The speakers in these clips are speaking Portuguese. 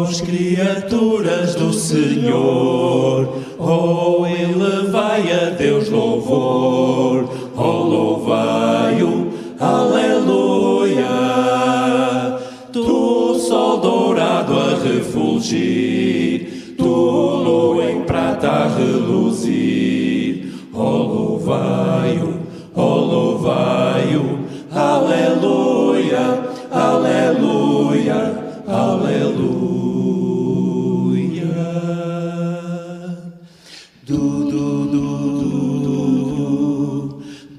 Vós, criaturas do Senhor, oh, elevai a Deus louvor, oh, louvai-o, aleluia. Tu, sol dourado a refulgir, tu, lua em prata a reluzir, oh, louvai-o, aleluia, aleluia, aleluia. Du, du, du, du,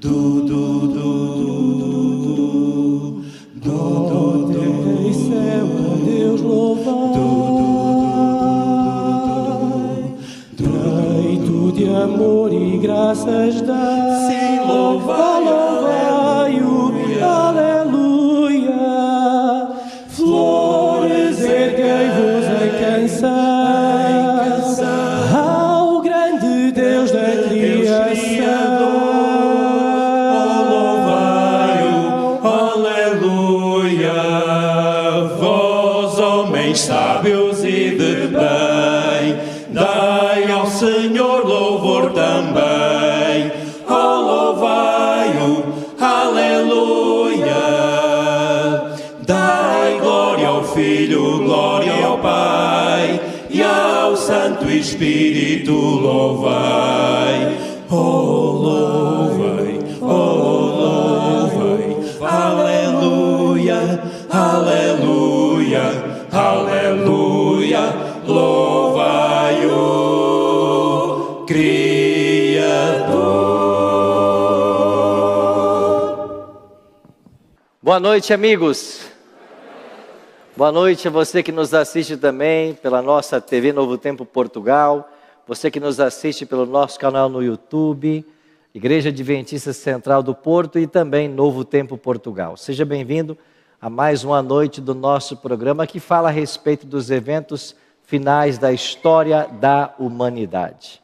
du, du, du, du, Terra e céu, a Deus louvar. Feito de amor e graças dá. Sim, louvai-o, aleluia. Flores, erguei-vos em canção ao grande Deus da criação. Oh, louvai-o, aleluia. Vós, homens sábios e de bem, dai ao Senhor louvor também. Oh, louvai-o, aleluia. Dai glória ao Filho, glória ao Pai, e ao Santo Espírito louvai. Oh, louvai, aleluia, aleluia, aleluia. Louvai-o, Criador. Boa noite, amigos. Boa noite a você que nos assiste também pela nossa TV Novo Tempo Portugal, você que nos assiste pelo nosso canal no YouTube, Igreja Adventista Central do Porto e também Novo Tempo Portugal. Seja bem-vindo a mais uma noite do nosso programa que fala a respeito dos eventos finais da história da humanidade.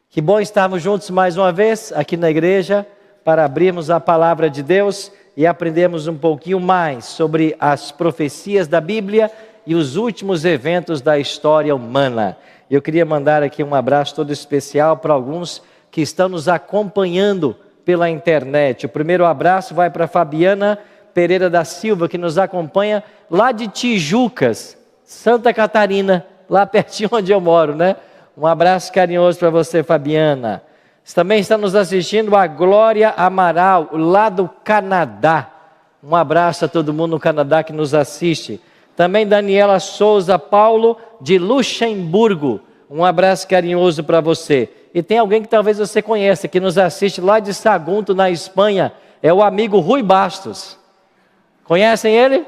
Que bom estarmos juntos mais uma vez aqui na igreja para abrirmos a palavra de Deus e aprendermos um pouquinho mais sobre as profecias da Bíblia e os últimos eventos da história humana. Eu queria mandar aqui um abraço todo especial para alguns que estão nos acompanhando pela internet. O primeiro abraço vai para Fabiana Pereira da Silva, que nos acompanha lá de Tijucas, Santa Catarina, lá pertinho onde eu moro, né? Um abraço carinhoso para você, Fabiana. Também está nos assistindo a Glória Amaral, lá do Canadá. Um abraço a todo mundo no Canadá que nos assiste. Também Daniela Souza Paulo, de Luxemburgo. Um abraço carinhoso para você. E tem alguém que talvez você conheça, que nos assiste lá de Sagunto, na Espanha. É o amigo Rui Bastos. Conhecem ele?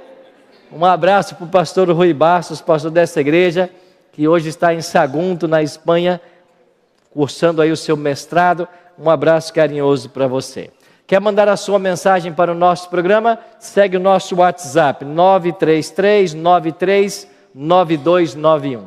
Um abraço para o pastor Rui Bastos, pastor dessa igreja, que hoje está em Sagunto, na Espanha, cursando aí o seu mestrado. Um abraço carinhoso para você. Quer mandar a sua mensagem para o nosso programa? Segue o nosso WhatsApp, 933-93-9291.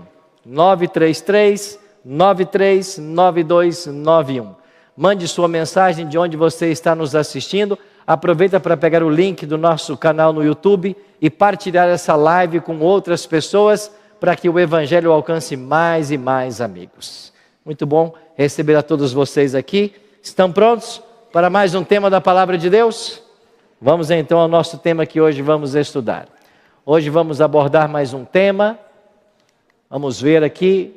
933-93-9291. Mande sua mensagem de onde você está nos assistindo. Aproveita para pegar o link do nosso canal no YouTube e partilhar essa live com outras pessoas para que o Evangelho alcance mais e mais amigos. Muito bom receber a todos vocês aqui. Estão prontos para mais um tema da Palavra de Deus? Vamos então ao nosso tema que hoje vamos estudar. Hoje vamos abordar mais um tema. Vamos ver aqui.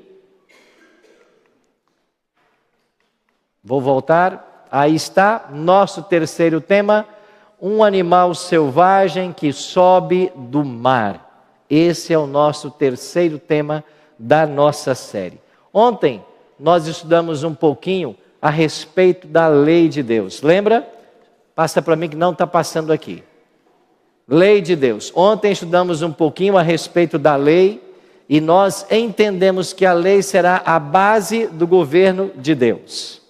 Vou voltar. Aí está, nosso terceiro tema. Um animal selvagem que sobe do mar. Esse é o nosso terceiro tema da nossa série. Ontem nós estudamos um pouquinho a respeito da lei de Deus. Lembra? Passa para mim que não está passando aqui. Lei de Deus. Ontem estudamos um pouquinho a respeito da lei e nós entendemos que a lei será a base do governo de Deus.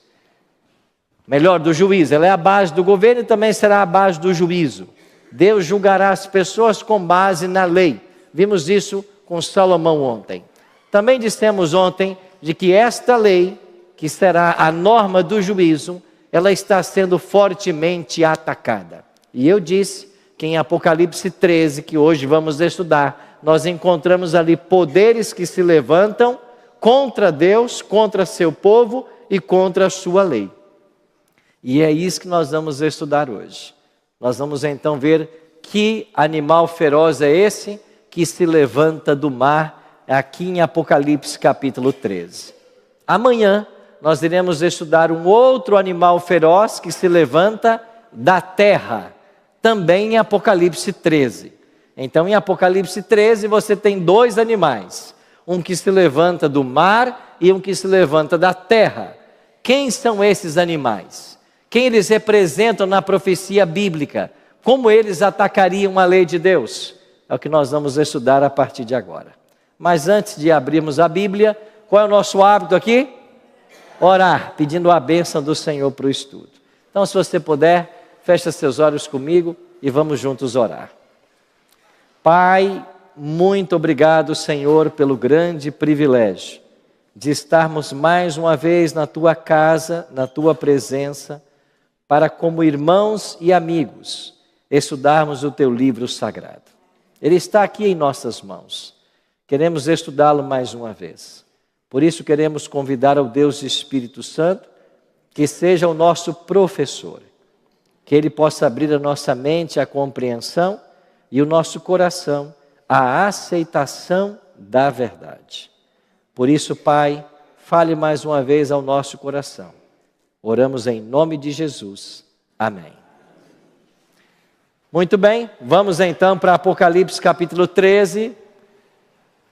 Melhor, do juízo. Ela é a base do governo e também será a base do juízo. Deus julgará as pessoas com base na lei. Vimos isso com Salomão ontem. Também dissemos ontem de que esta lei, que será a norma do juízo, ela está sendo fortemente atacada. E eu disse que em Apocalipse 13, que hoje vamos estudar, nós encontramos ali poderes que se levantam contra Deus, contra seu povo e contra a sua lei. E é isso que nós vamos estudar hoje. Nós vamos então ver que animal feroz é esse que se levanta do mar, aqui em Apocalipse capítulo 13. Amanhã nós iremos estudar um outro animal feroz que se levanta da terra, também em Apocalipse 13. Então, em Apocalipse 13, você tem dois animais, um que se levanta do mar e um que se levanta da terra. Quem são esses animais? Quem eles representam na profecia bíblica? Como eles atacariam a lei de Deus? É o que nós vamos estudar a partir de agora. Mas antes de abrirmos a Bíblia, qual é o nosso hábito aqui? Orar, pedindo a bênção do Senhor para o estudo. Então, se você puder, feche seus olhos comigo e vamos juntos orar. Pai, muito obrigado, Senhor, pelo grande privilégio de estarmos mais uma vez na Tua casa, na Tua presença, para, como irmãos e amigos, estudarmos o Teu livro sagrado. Ele está aqui em nossas mãos. Queremos estudá-lo mais uma vez. Por isso queremos convidar ao Deus Espírito Santo que seja o nosso professor, que Ele possa abrir a nossa mente à compreensão e o nosso coração à aceitação da verdade. Por isso, Pai, fale mais uma vez ao nosso coração. Oramos em nome de Jesus. Amém. Muito bem, vamos então para Apocalipse capítulo 13.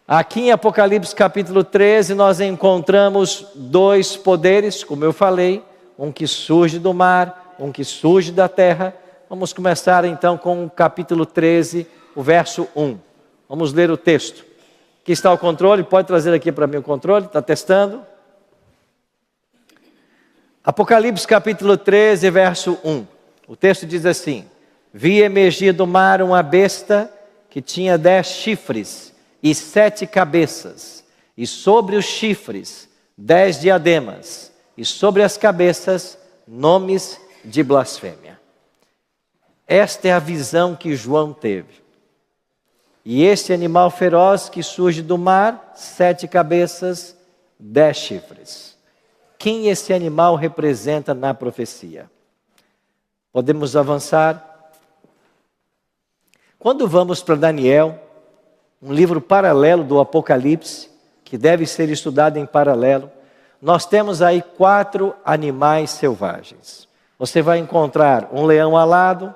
Aqui em Apocalipse capítulo 13 nós encontramos dois poderes, como eu falei, um que surge do mar, um que surge da terra. Vamos começar então com o capítulo 13, o verso 1. Vamos ler o texto. Aqui está o controle, pode trazer aqui para mim o controle, está testando. Apocalipse capítulo 13, verso 1. O texto diz assim: Vi emergir do mar uma besta que tinha 10 chifres e 7 cabeças, e sobre os chifres 10 diademas, e sobre as cabeças nomes de blasfêmia. Esta é a visão que João teve. E este animal feroz que surge do mar, 7 cabeças, 10 chifres. Quem esse animal representa na profecia? Podemos avançar. Quando vamos para Daniel, um livro paralelo do Apocalipse, que deve ser estudado em paralelo, nós temos aí 4 animais selvagens. Você vai encontrar um leão alado,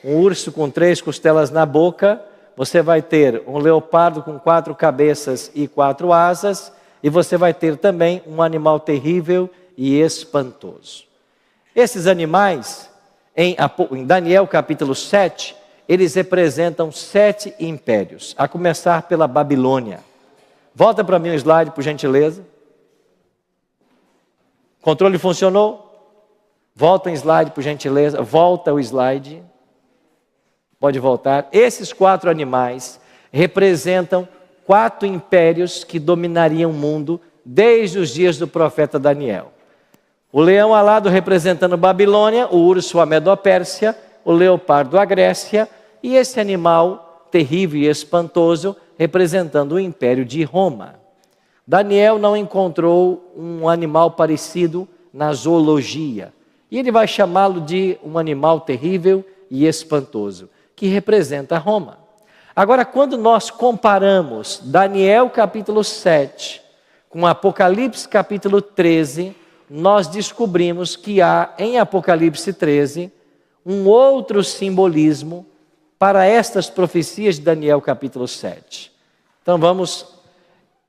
um urso com 3 costelas na boca, você vai ter um leopardo com 4 cabeças e 4 asas, e você vai ter também um animal terrível e espantoso. Esses animais, em Daniel capítulo 7, eles representam 7 impérios, a começar pela Babilônia. Volta para mim o slide, por gentileza. Controle funcionou? Volta o slide, por gentileza. Volta o slide. Pode voltar. Esses 4 animais representam 4 impérios que dominariam o mundo desde os dias do profeta Daniel. O leão alado representando Babilônia, o urso a Medo-Pérsia, o leopardo a Grécia, e esse animal terrível e espantoso representando o império de Roma. Daniel não encontrou um animal parecido na zoologia, e ele vai chamá-lo de um animal terrível e espantoso, que representa Roma. Agora, quando nós comparamos Daniel capítulo 7 com Apocalipse capítulo 13, nós descobrimos que há em Apocalipse 13 um outro simbolismo para estas profecias de Daniel capítulo 7. Então vamos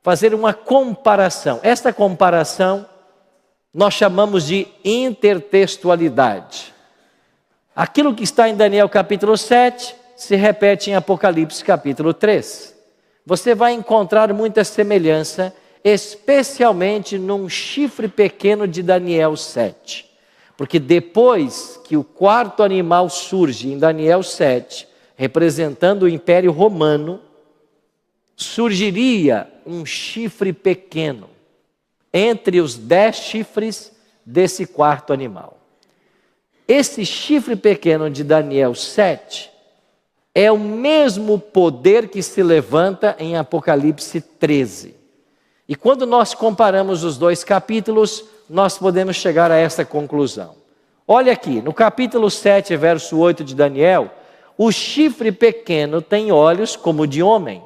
fazer uma comparação. Esta comparação nós chamamos de intertextualidade. Aquilo que está em Daniel capítulo 7 se repete em Apocalipse capítulo 3. Você vai encontrar muita semelhança, especialmente num chifre pequeno de Daniel 7. Porque depois que o 4º animal surge em Daniel 7, representando o Império Romano, surgiria um chifre pequeno entre os 10 chifres desse 4º animal. Esse chifre pequeno de Daniel 7 é o mesmo poder que se levanta em Apocalipse 13. E quando nós comparamos os dois capítulos, nós podemos chegar a essa conclusão. Olha aqui, no capítulo 7, verso 8 de Daniel, o chifre pequeno tem olhos como de homem.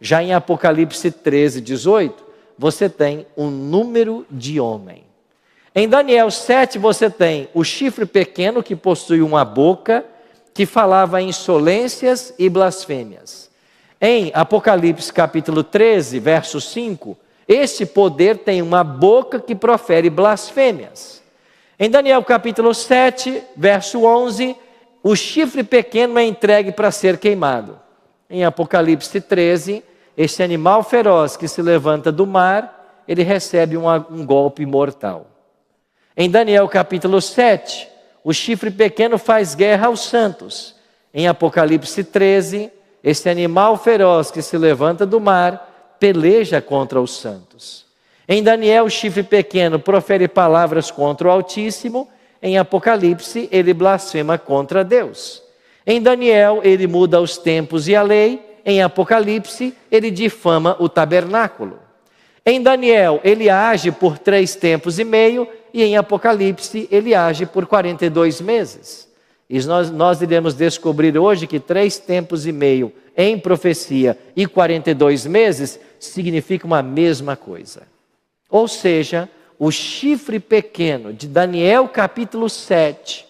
Já em Apocalipse 13, 18, você tem um número de homem. Em Daniel 7, você tem o chifre pequeno que possui uma boca, que falava insolências e blasfêmias. Em Apocalipse capítulo 13, verso 5, esse poder tem uma boca que profere blasfêmias. Em Daniel capítulo 7, verso 11, o chifre pequeno é entregue para ser queimado. Em Apocalipse 13, esse animal feroz que se levanta do mar, ele recebe um golpe mortal. Em Daniel capítulo 7, o chifre pequeno faz guerra aos santos. Em Apocalipse 13, esse animal feroz que se levanta do mar, peleja contra os santos. Em Daniel, o chifre pequeno profere palavras contra o Altíssimo. Em Apocalipse, ele blasfema contra Deus. Em Daniel, ele muda os tempos e a lei. Em Apocalipse, ele difama o tabernáculo. Em Daniel, ele age por 3 tempos e meio. E em Apocalipse, ele age por 42 meses. E nós iremos descobrir hoje que 3 tempos e meio em profecia e 42 meses significa uma mesma coisa. Ou seja, o chifre pequeno de Daniel capítulo 7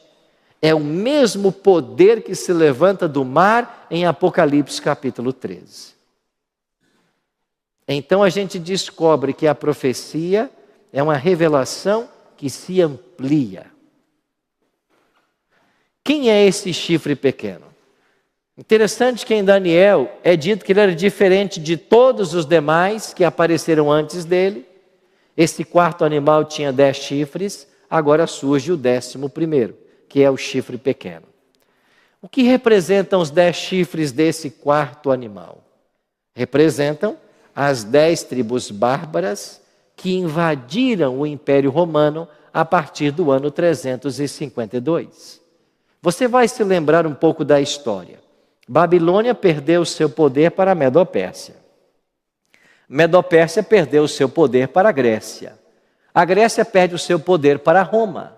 é o mesmo poder que se levanta do mar em Apocalipse capítulo 13. Então a gente descobre que a profecia é uma revelação que se amplia. Quem é esse chifre pequeno? Interessante que em Daniel é dito que ele era diferente de todos os demais que apareceram antes dele. Esse quarto animal tinha 10 chifres, agora surge o 11º, que é o chifre pequeno. O que representam os 10 chifres desse quarto animal? Representam as 10 tribos bárbaras que invadiram o Império Romano a partir do ano 352. Você vai se lembrar um pouco da história. Babilônia perdeu seu poder para a Medopérsia. Medopérsia perdeu o seu poder para a Grécia. A Grécia perde o seu poder para Roma.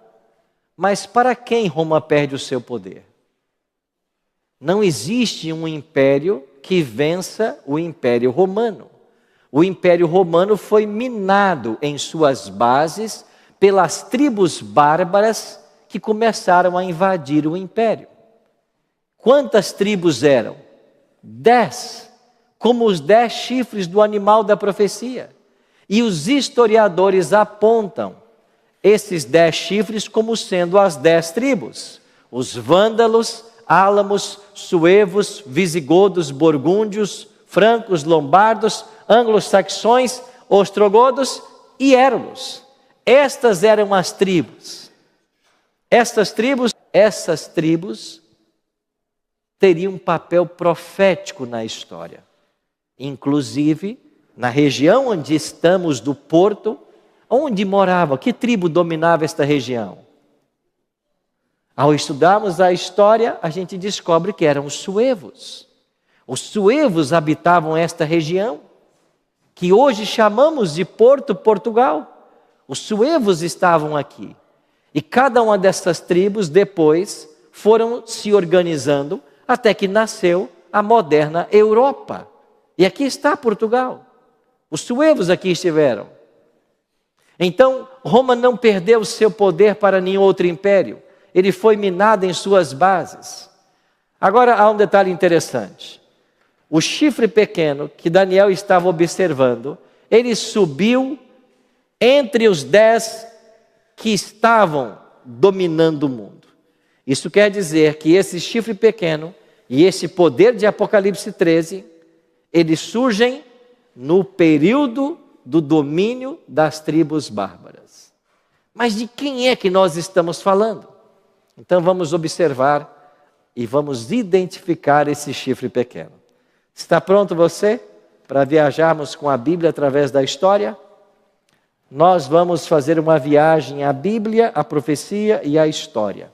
Mas para quem Roma perde o seu poder? Não existe um império que vença o Império Romano. O Império Romano foi minado em suas bases pelas tribos bárbaras que começaram a invadir o império. Quantas tribos eram? 10, como os 10 chifres do animal da profecia. E os historiadores apontam esses 10 chifres como sendo as 10 tribos. Os vândalos, álamos, suevos, visigodos, burgúndios, francos, lombardos, anglo-saxões, ostrogodos e érulos. Estas eram as tribos. Essas tribos teriam um papel profético na história. Inclusive, na região onde estamos do Porto, onde morava, que tribo dominava esta região? Ao estudarmos a história, a gente descobre que eram os suevos. Os suevos habitavam esta região, que hoje chamamos de Porto, Portugal. Os suevos estavam aqui. E cada uma dessas tribos depois foram se organizando até que nasceu a moderna Europa. E aqui está Portugal. Os suevos aqui estiveram. Então, Roma não perdeu seu poder para nenhum outro império. Ele foi minado em suas bases. Agora, há um detalhe interessante. O chifre pequeno que Daniel estava observando, ele subiu entre os 10 que estavam dominando o mundo. Isso quer dizer que esse chifre pequeno e esse poder de Apocalipse 13, eles surgem no período do domínio das tribos bárbaras. Mas de quem é que nós estamos falando? Então vamos observar e vamos identificar esse chifre pequeno. Está pronto você para viajarmos com a Bíblia através da história? Nós vamos fazer uma viagem à Bíblia, à profecia e à história.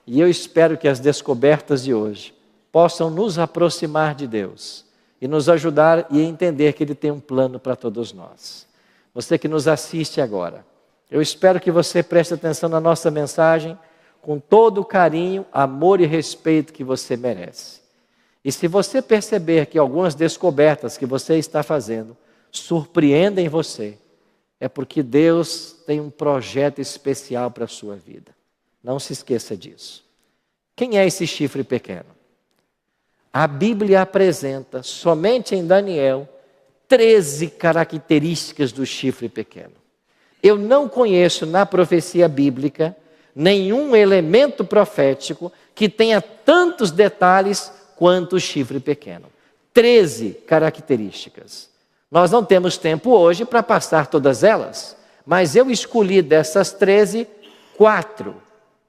E eu espero que as descobertas de hoje possam nos aproximar de Deus e nos ajudar e entender que Ele tem um plano para todos nós. Você que nos assiste agora, eu espero que você preste atenção na nossa mensagem com todo o carinho, amor e respeito que você merece. E se você perceber que algumas descobertas que você está fazendo surpreendem você, é porque Deus tem um projeto especial para a sua vida. Não se esqueça disso. Quem é esse chifre pequeno? A Bíblia apresenta, somente em Daniel, 13 características do chifre pequeno. Eu não conheço na profecia bíblica nenhum elemento profético que tenha tantos detalhes quanto o chifre pequeno. 13 características. Nós não temos tempo hoje para passar todas elas, mas eu escolhi dessas 13, 4.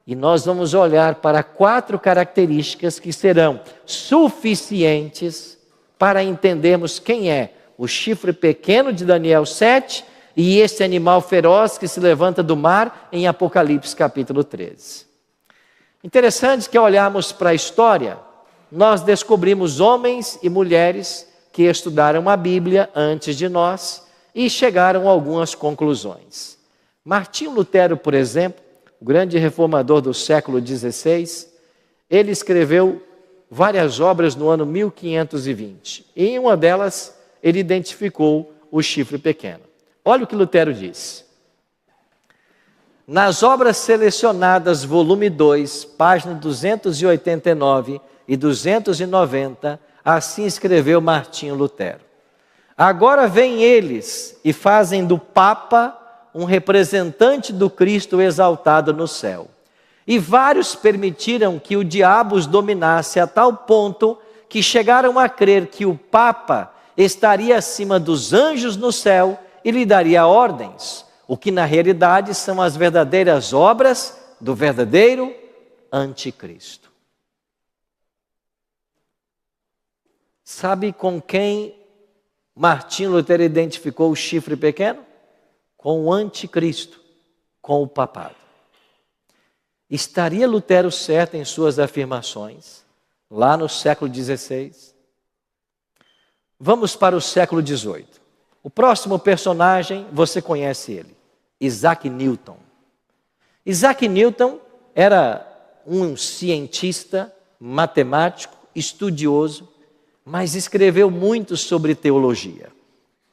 E nós vamos olhar para 4 características que serão suficientes para entendermos quem é o chifre pequeno de Daniel 7 e esse animal feroz que se levanta do mar em Apocalipse capítulo 13. Interessante que ao olharmos para a história, nós descobrimos homens e mulheres que estudaram a Bíblia antes de nós e chegaram a algumas conclusões. Martinho Lutero, por exemplo, o grande reformador do século XVI, ele escreveu várias obras no ano 1520. E em uma delas, ele identificou o chifre pequeno. Olha o que Lutero diz. Nas obras selecionadas, volume 2, página 289 e 290, assim escreveu Martinho Lutero. Agora vêm eles e fazem do Papa um representante do Cristo exaltado no céu. E vários permitiram que o diabo os dominasse a tal ponto que chegaram a crer que o Papa estaria acima dos anjos no céu e lhe daria ordens, o que na realidade são as verdadeiras obras do verdadeiro anticristo. Sabe com quem Martinho Lutero identificou o chifre pequeno? Com o anticristo, com o papado. Estaria Lutero certo em suas afirmações, lá no século XVI? Vamos para o século XVIII. O próximo personagem, você conhece ele, Isaac Newton. Isaac Newton era um cientista, matemático, estudioso, mas escreveu muito sobre teologia.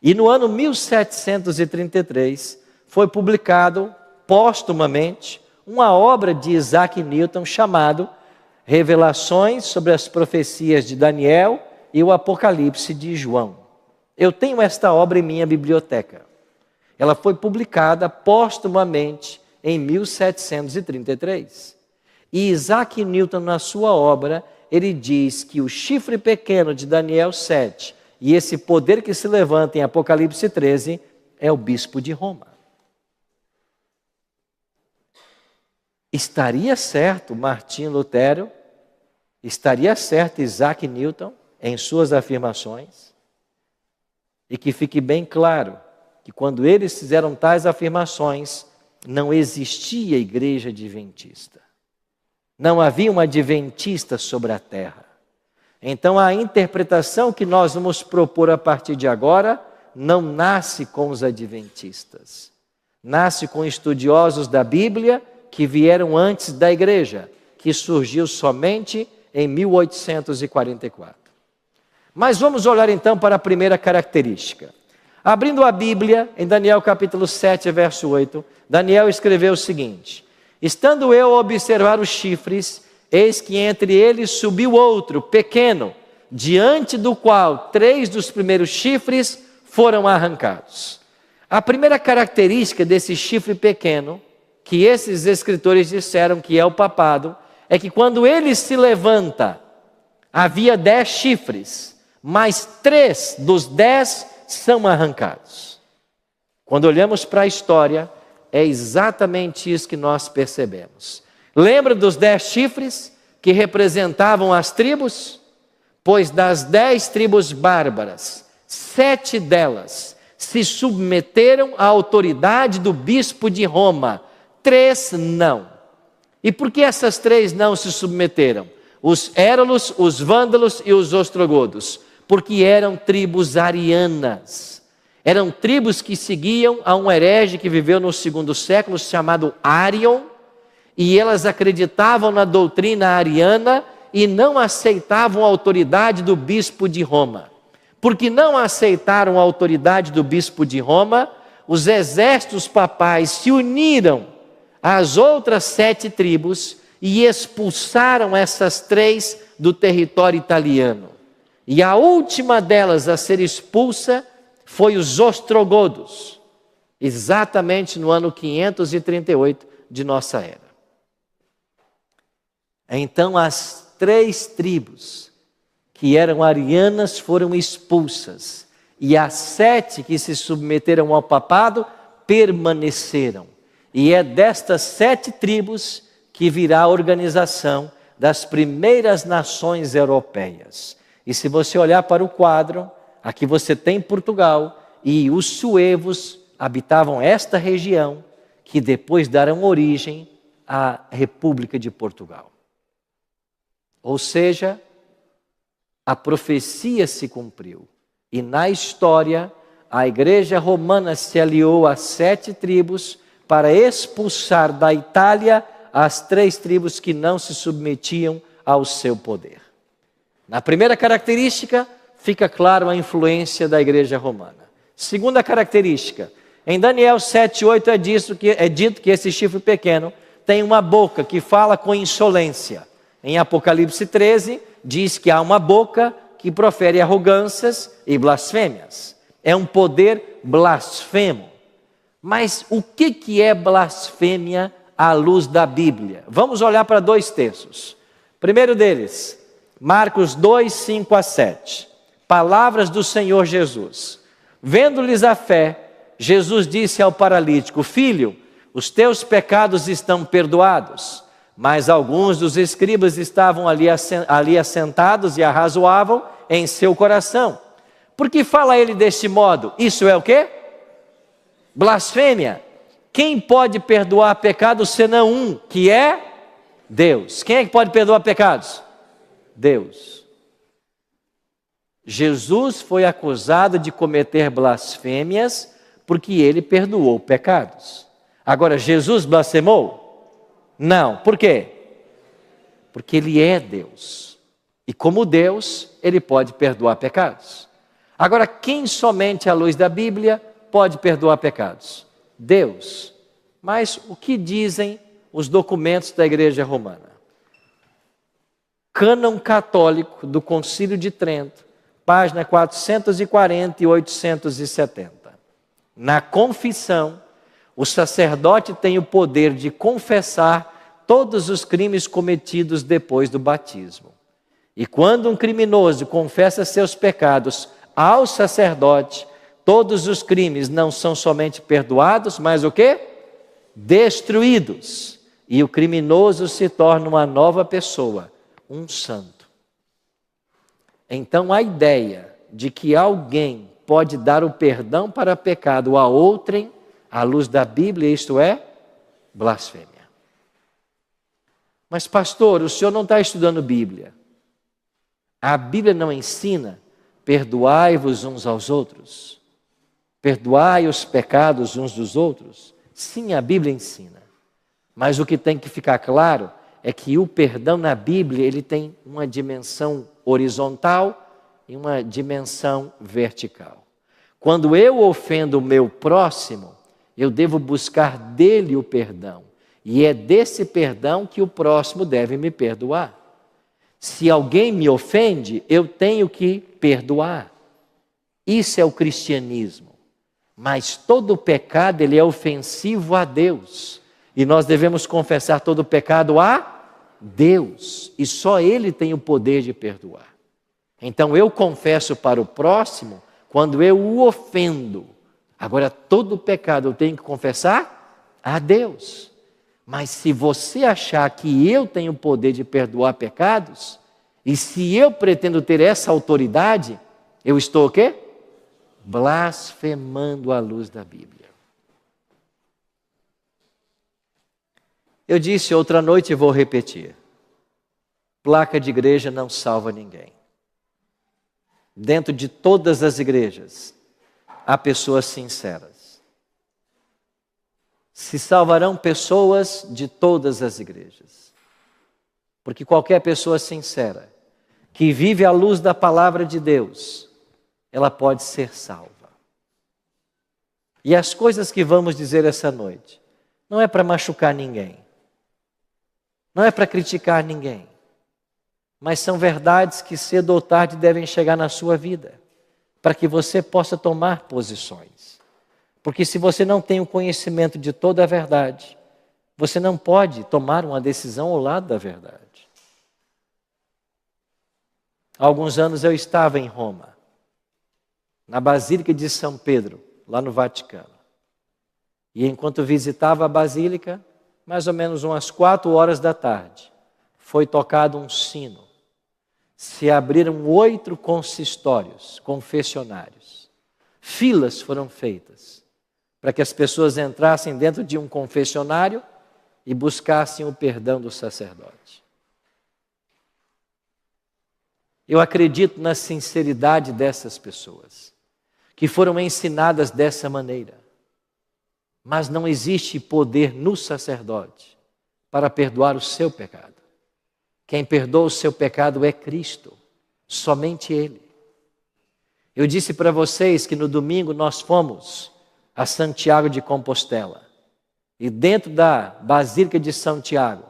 E no ano 1733 foi publicado póstumamente uma obra de Isaac Newton chamado Revelações sobre as profecias de Daniel e o Apocalipse de João. Eu tenho esta obra em minha biblioteca. Ela foi publicada póstumamente em 1733. E Isaac Newton, na sua obra, ele diz que o chifre pequeno de Daniel 7 e esse poder que se levanta em Apocalipse 13 é o bispo de Roma. Estaria certo Martinho Lutero? Estaria certo Isaac Newton em suas afirmações? E que fique bem claro que quando eles fizeram tais afirmações, não existia igreja adventista. Não havia um adventista sobre a terra. Então a interpretação que nós vamos propor a partir de agora não nasce com os adventistas. Nasce com estudiosos da Bíblia que vieram antes da igreja, que surgiu somente em 1844. Mas vamos olhar então para a primeira característica. Abrindo a Bíblia, em Daniel capítulo 7, verso 8, Daniel escreveu o seguinte: estando eu a observar os chifres, eis que entre eles subiu outro, pequeno, diante do qual 3 dos primeiros chifres foram arrancados. A primeira característica desse chifre pequeno, que esses escritores disseram que é o papado, é que quando ele se levanta, havia 10 chifres, mas 3 dos 10 são arrancados. Quando olhamos para a história, é exatamente isso que nós percebemos. Lembra dos 10 chifres que representavam as tribos? Pois das 10 tribos bárbaras, 7 delas se submeteram à autoridade do bispo de Roma, 3 não. E por que essas 3 não se submeteram? os érolos, os vândalos e os ostrogodos, porque eram tribos arianas. Eram tribos que seguiam a um herege que viveu no segundo século, chamado Árion, e elas acreditavam na doutrina ariana e não aceitavam a autoridade do bispo de Roma. Porque não aceitaram a autoridade do bispo de Roma, os exércitos papais se uniram às outras 7 tribos e expulsaram essas 3 do território italiano. E a última delas a ser expulsa foi os ostrogodos, exatamente no ano 538 de nossa era. Então as 3 tribos que eram arianas foram expulsas, e as 7 que se submeteram ao papado permaneceram. E é destas 7 tribos que virá a organização das primeiras nações europeias. E se você olhar para o quadro, aqui você tem Portugal, e os suevos habitavam esta região, que depois darão origem à República de Portugal. Ou seja, a profecia se cumpriu. E na história, a Igreja Romana se aliou às 7 tribos para expulsar da Itália as 3 tribos que não se submetiam ao seu poder. Na primeira característica, fica claro a influência da Igreja Romana. Segunda característica, em Daniel 7:8 é dito que esse chifre pequeno tem uma boca que fala com insolência. Em Apocalipse 13, diz que há uma boca que profere arrogâncias e blasfêmias. É um poder blasfemo. Mas o que é blasfêmia à luz da Bíblia? Vamos olhar para 2 textos. Primeiro deles, Marcos 2, 5 a 7. Palavras do Senhor Jesus. Vendo-lhes a fé, Jesus disse ao paralítico: Filho, os teus pecados estão perdoados. Mas alguns dos escribas estavam ali assentados e arrazoavam em seu coração. Por que fala ele deste modo? Isso é o quê? Blasfêmia. Quem pode perdoar pecados senão um, que é Deus? Quem é que pode perdoar pecados? Deus. Jesus foi acusado de cometer blasfêmias porque ele perdoou pecados. Agora, Jesus blasfemou? Não. Por quê? Porque ele é Deus. E como Deus, ele pode perdoar pecados. Agora, quem somente à luz da Bíblia pode perdoar pecados? Deus. Mas o que dizem os documentos da Igreja Romana? Cânon Católico do Concílio de Trento, página 440 e 870. Na confissão, o sacerdote tem o poder de confessar todos os crimes cometidos depois do batismo. E quando um criminoso confessa seus pecados ao sacerdote, todos os crimes não são somente perdoados, mas o quê? Destruídos. E o criminoso se torna uma nova pessoa, um santo. Então a ideia de que alguém pode dar o perdão para pecado a outrem, à luz da Bíblia, isto é blasfêmia. Mas pastor, o senhor não está estudando Bíblia. A Bíblia não ensina: perdoai-vos uns aos outros, perdoai os pecados uns dos outros. Sim, a Bíblia ensina. Mas o que tem que ficar claro é que o perdão na Bíblia, ele tem uma dimensão horizontal e uma dimensão vertical. Quando eu ofendo o meu próximo, eu devo buscar dele o perdão. E é desse perdão que o próximo deve me perdoar. Se alguém me ofende, eu tenho que perdoar. Isso é o cristianismo. Mas todo pecado, ele é ofensivo a Deus. E nós devemos confessar todo pecado a Deus. E só Ele tem o poder de perdoar. Então eu confesso para o próximo quando eu o ofendo. Agora, todo pecado eu tenho que confessar a Deus. Mas se você achar que eu tenho o poder de perdoar pecados, e se eu pretendo ter essa autoridade, eu estou o quê? Blasfemando à luz da Bíblia. Eu disse outra noite e vou repetir. placa de igreja não salva ninguém. Dentro de todas as igrejas, há pessoas sinceras. Se salvarão pessoas de todas as igrejas. Porque qualquer pessoa sincera, que vive à luz da palavra de Deus, ela pode ser salva. E as coisas que vamos dizer essa noite, não é para machucar ninguém, não é para criticar ninguém, mas são verdades que cedo ou tarde devem chegar na sua vida, para que você possa tomar posições. Porque se você não tem o conhecimento de toda a verdade, você não pode tomar uma decisão ao lado da verdade. Há alguns anos eu estava em Roma, na Basílica de São Pedro, lá no Vaticano. E enquanto visitava a Basílica, mais ou menos umas 4 horas da tarde, foi tocado um sino. Se abriram 8 consistórios, confessionários. Filas foram feitas para que as pessoas entrassem dentro de um confessionário e buscassem o perdão do sacerdote. Eu acredito na sinceridade dessas pessoas, que foram ensinadas dessa maneira. Mas não existe poder no sacerdote para perdoar o seu pecado. Quem perdoa o seu pecado é Cristo, somente Ele. Eu disse para vocês que no domingo nós fomos a Santiago de Compostela. E dentro da Basílica de Santiago,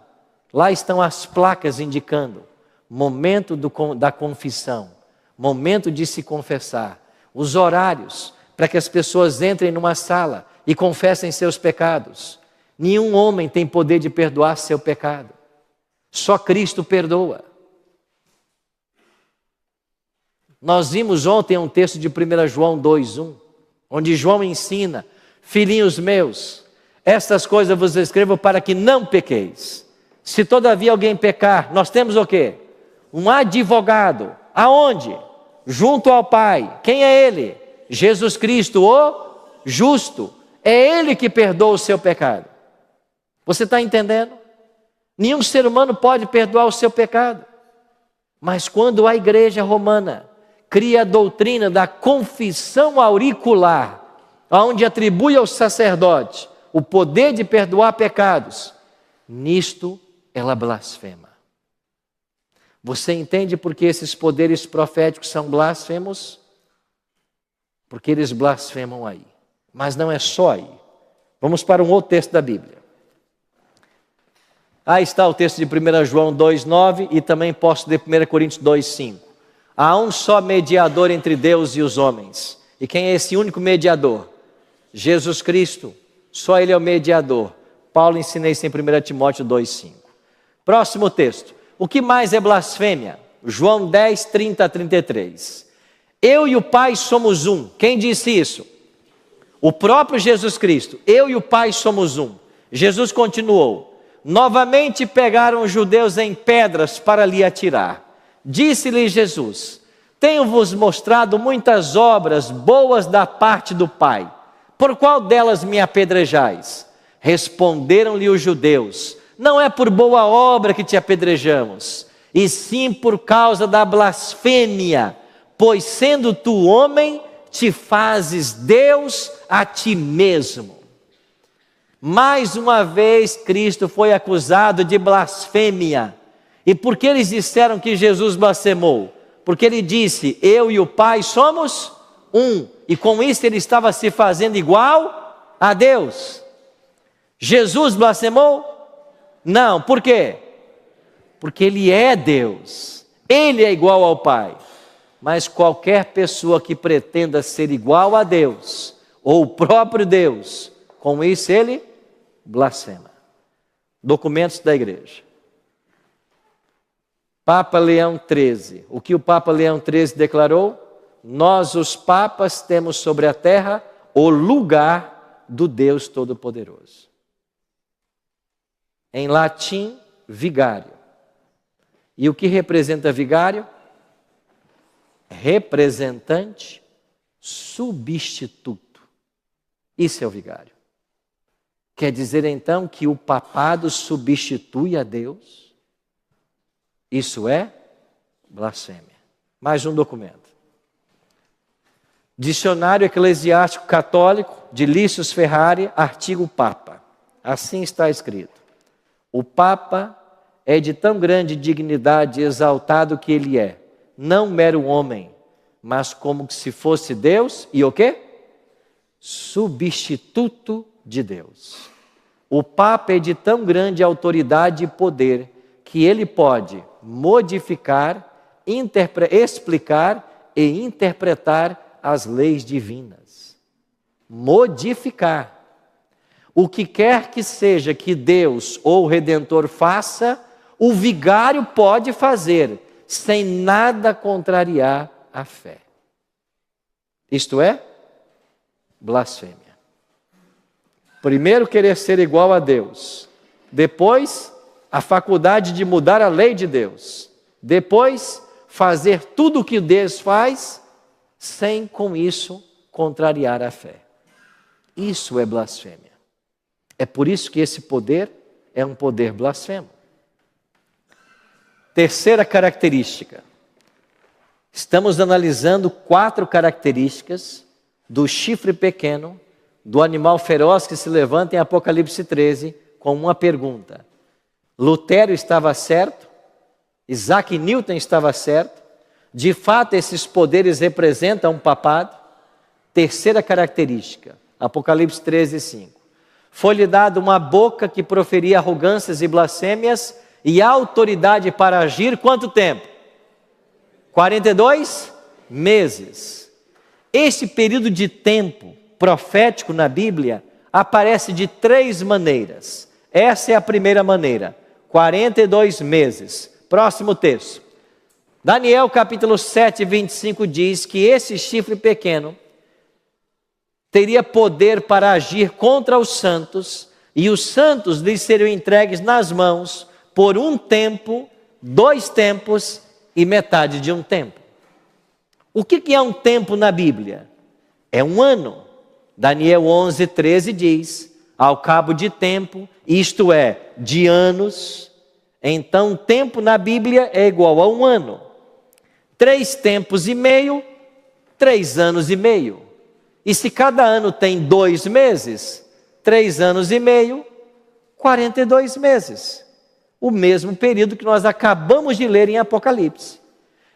lá estão as placas indicando momento da confissão, momento de se confessar, os horários para que as pessoas entrem numa sala e confessem seus pecados. Nenhum homem tem poder de perdoar seu pecado. Só Cristo perdoa. Nós vimos ontem um texto de 1 João 2:1, onde João ensina: filhinhos meus, estas coisas vos escrevo para que não pequeis. Se todavia alguém pecar, nós temos o quê? Um advogado. Aonde? Junto ao Pai. Quem é Ele? Jesus Cristo, o justo. É Ele que perdoa o seu pecado. Você está entendendo? Nenhum ser humano pode perdoar o seu pecado. Mas quando a igreja romana cria a doutrina da confissão auricular, onde atribui ao sacerdote o poder de perdoar pecados, nisto ela blasfema. Você entende por que esses poderes proféticos são blasfemos? Porque eles blasfemam aí. Mas não é só aí. Vamos para um outro texto da Bíblia. Aí está o texto de 1 João 2,9 e também posso ler 1 Coríntios 2,5. Há um só mediador entre Deus e os homens. E quem é esse único mediador? Jesus Cristo. Só Ele é o mediador. Paulo ensina isso em 1 Timóteo 2,5. Próximo texto. O que mais é blasfêmia? João 10, 30 a 33. Eu e o Pai somos um. Quem disse isso? O próprio Jesus Cristo. Eu e o Pai somos um. Jesus continuou. Novamente pegaram os judeus em pedras para lhe atirar. Disse-lhe Jesus: tenho-vos mostrado muitas obras boas da parte do Pai. Por qual delas me apedrejais? Responderam-lhe os judeus: não é por boa obra que te apedrejamos, e sim por causa da blasfêmia, pois sendo tu homem, te fazes Deus a ti mesmo. Mais uma vez Cristo foi acusado de blasfêmia. E por que eles disseram que Jesus blasfemou? Porque ele disse: eu e o Pai somos um. E com isso ele estava se fazendo igual a Deus. Jesus blasfemou? Não. Por quê? Porque ele é Deus. Ele é igual ao Pai. Mas qualquer pessoa que pretenda ser igual a Deus, ou o próprio Deus, com isso ele blasfema. Documentos da igreja. Papa Leão XIII. O que o Papa Leão XIII declarou? Nós, os papas, temos sobre a terra o lugar do Deus Todo-Poderoso. Em latim, vigário. E o que representa vigário? Representante substituto. Isso é o vigário. Quer dizer então que o papado substitui a Deus? Isso é blasfêmia. Mais um documento. Dicionário Eclesiástico Católico de Lícius Ferrari, artigo Papa. Assim está escrito: o Papa é de tão grande dignidade e exaltado que ele é, não mero homem, mas como se fosse Deus e o quê? Substituto de Deus. O Papa é de tão grande autoridade e poder que ele pode modificar, explicar e interpretar as leis divinas. Modificar. O que quer que seja que Deus ou o Redentor faça, o vigário pode fazer, sem nada contrariar a fé. Isto é blasfêmia. Primeiro, querer ser igual a Deus. Depois, a faculdade de mudar a lei de Deus. Depois, fazer tudo o que Deus faz, sem com isso contrariar a fé. Isso é blasfêmia. É por isso que esse poder é um poder blasfemo. Terceira característica. Estamos analisando 4 características do chifre pequeno, do animal feroz que se levanta em Apocalipse 13, com uma pergunta. Lutero estava certo? Isaac Newton estava certo? De fato, esses poderes representam um papado? Terceira característica, Apocalipse 13, 5. Foi-lhe dada uma boca que proferia arrogâncias e blasfêmias e autoridade para agir, quanto tempo? 42 meses. Esse período de tempo profético na Bíblia aparece de 3 maneiras. Essa é a primeira maneira, 42 meses. Próximo texto. Daniel capítulo 7, 25 diz que esse chifre pequeno teria poder para agir contra os santos, e os santos lhes seriam entregues nas mãos por um tempo, 2 tempos e metade de um tempo. O que é um tempo na Bíblia? É um ano. Daniel 11, 13 diz, ao cabo de tempo, isto é, de anos, então tempo na Bíblia é igual a um ano. 3 tempos e meio, 3 anos e meio. E se cada ano tem 2 meses, 3 anos e meio, 42 meses. O mesmo período que nós acabamos de ler em Apocalipse.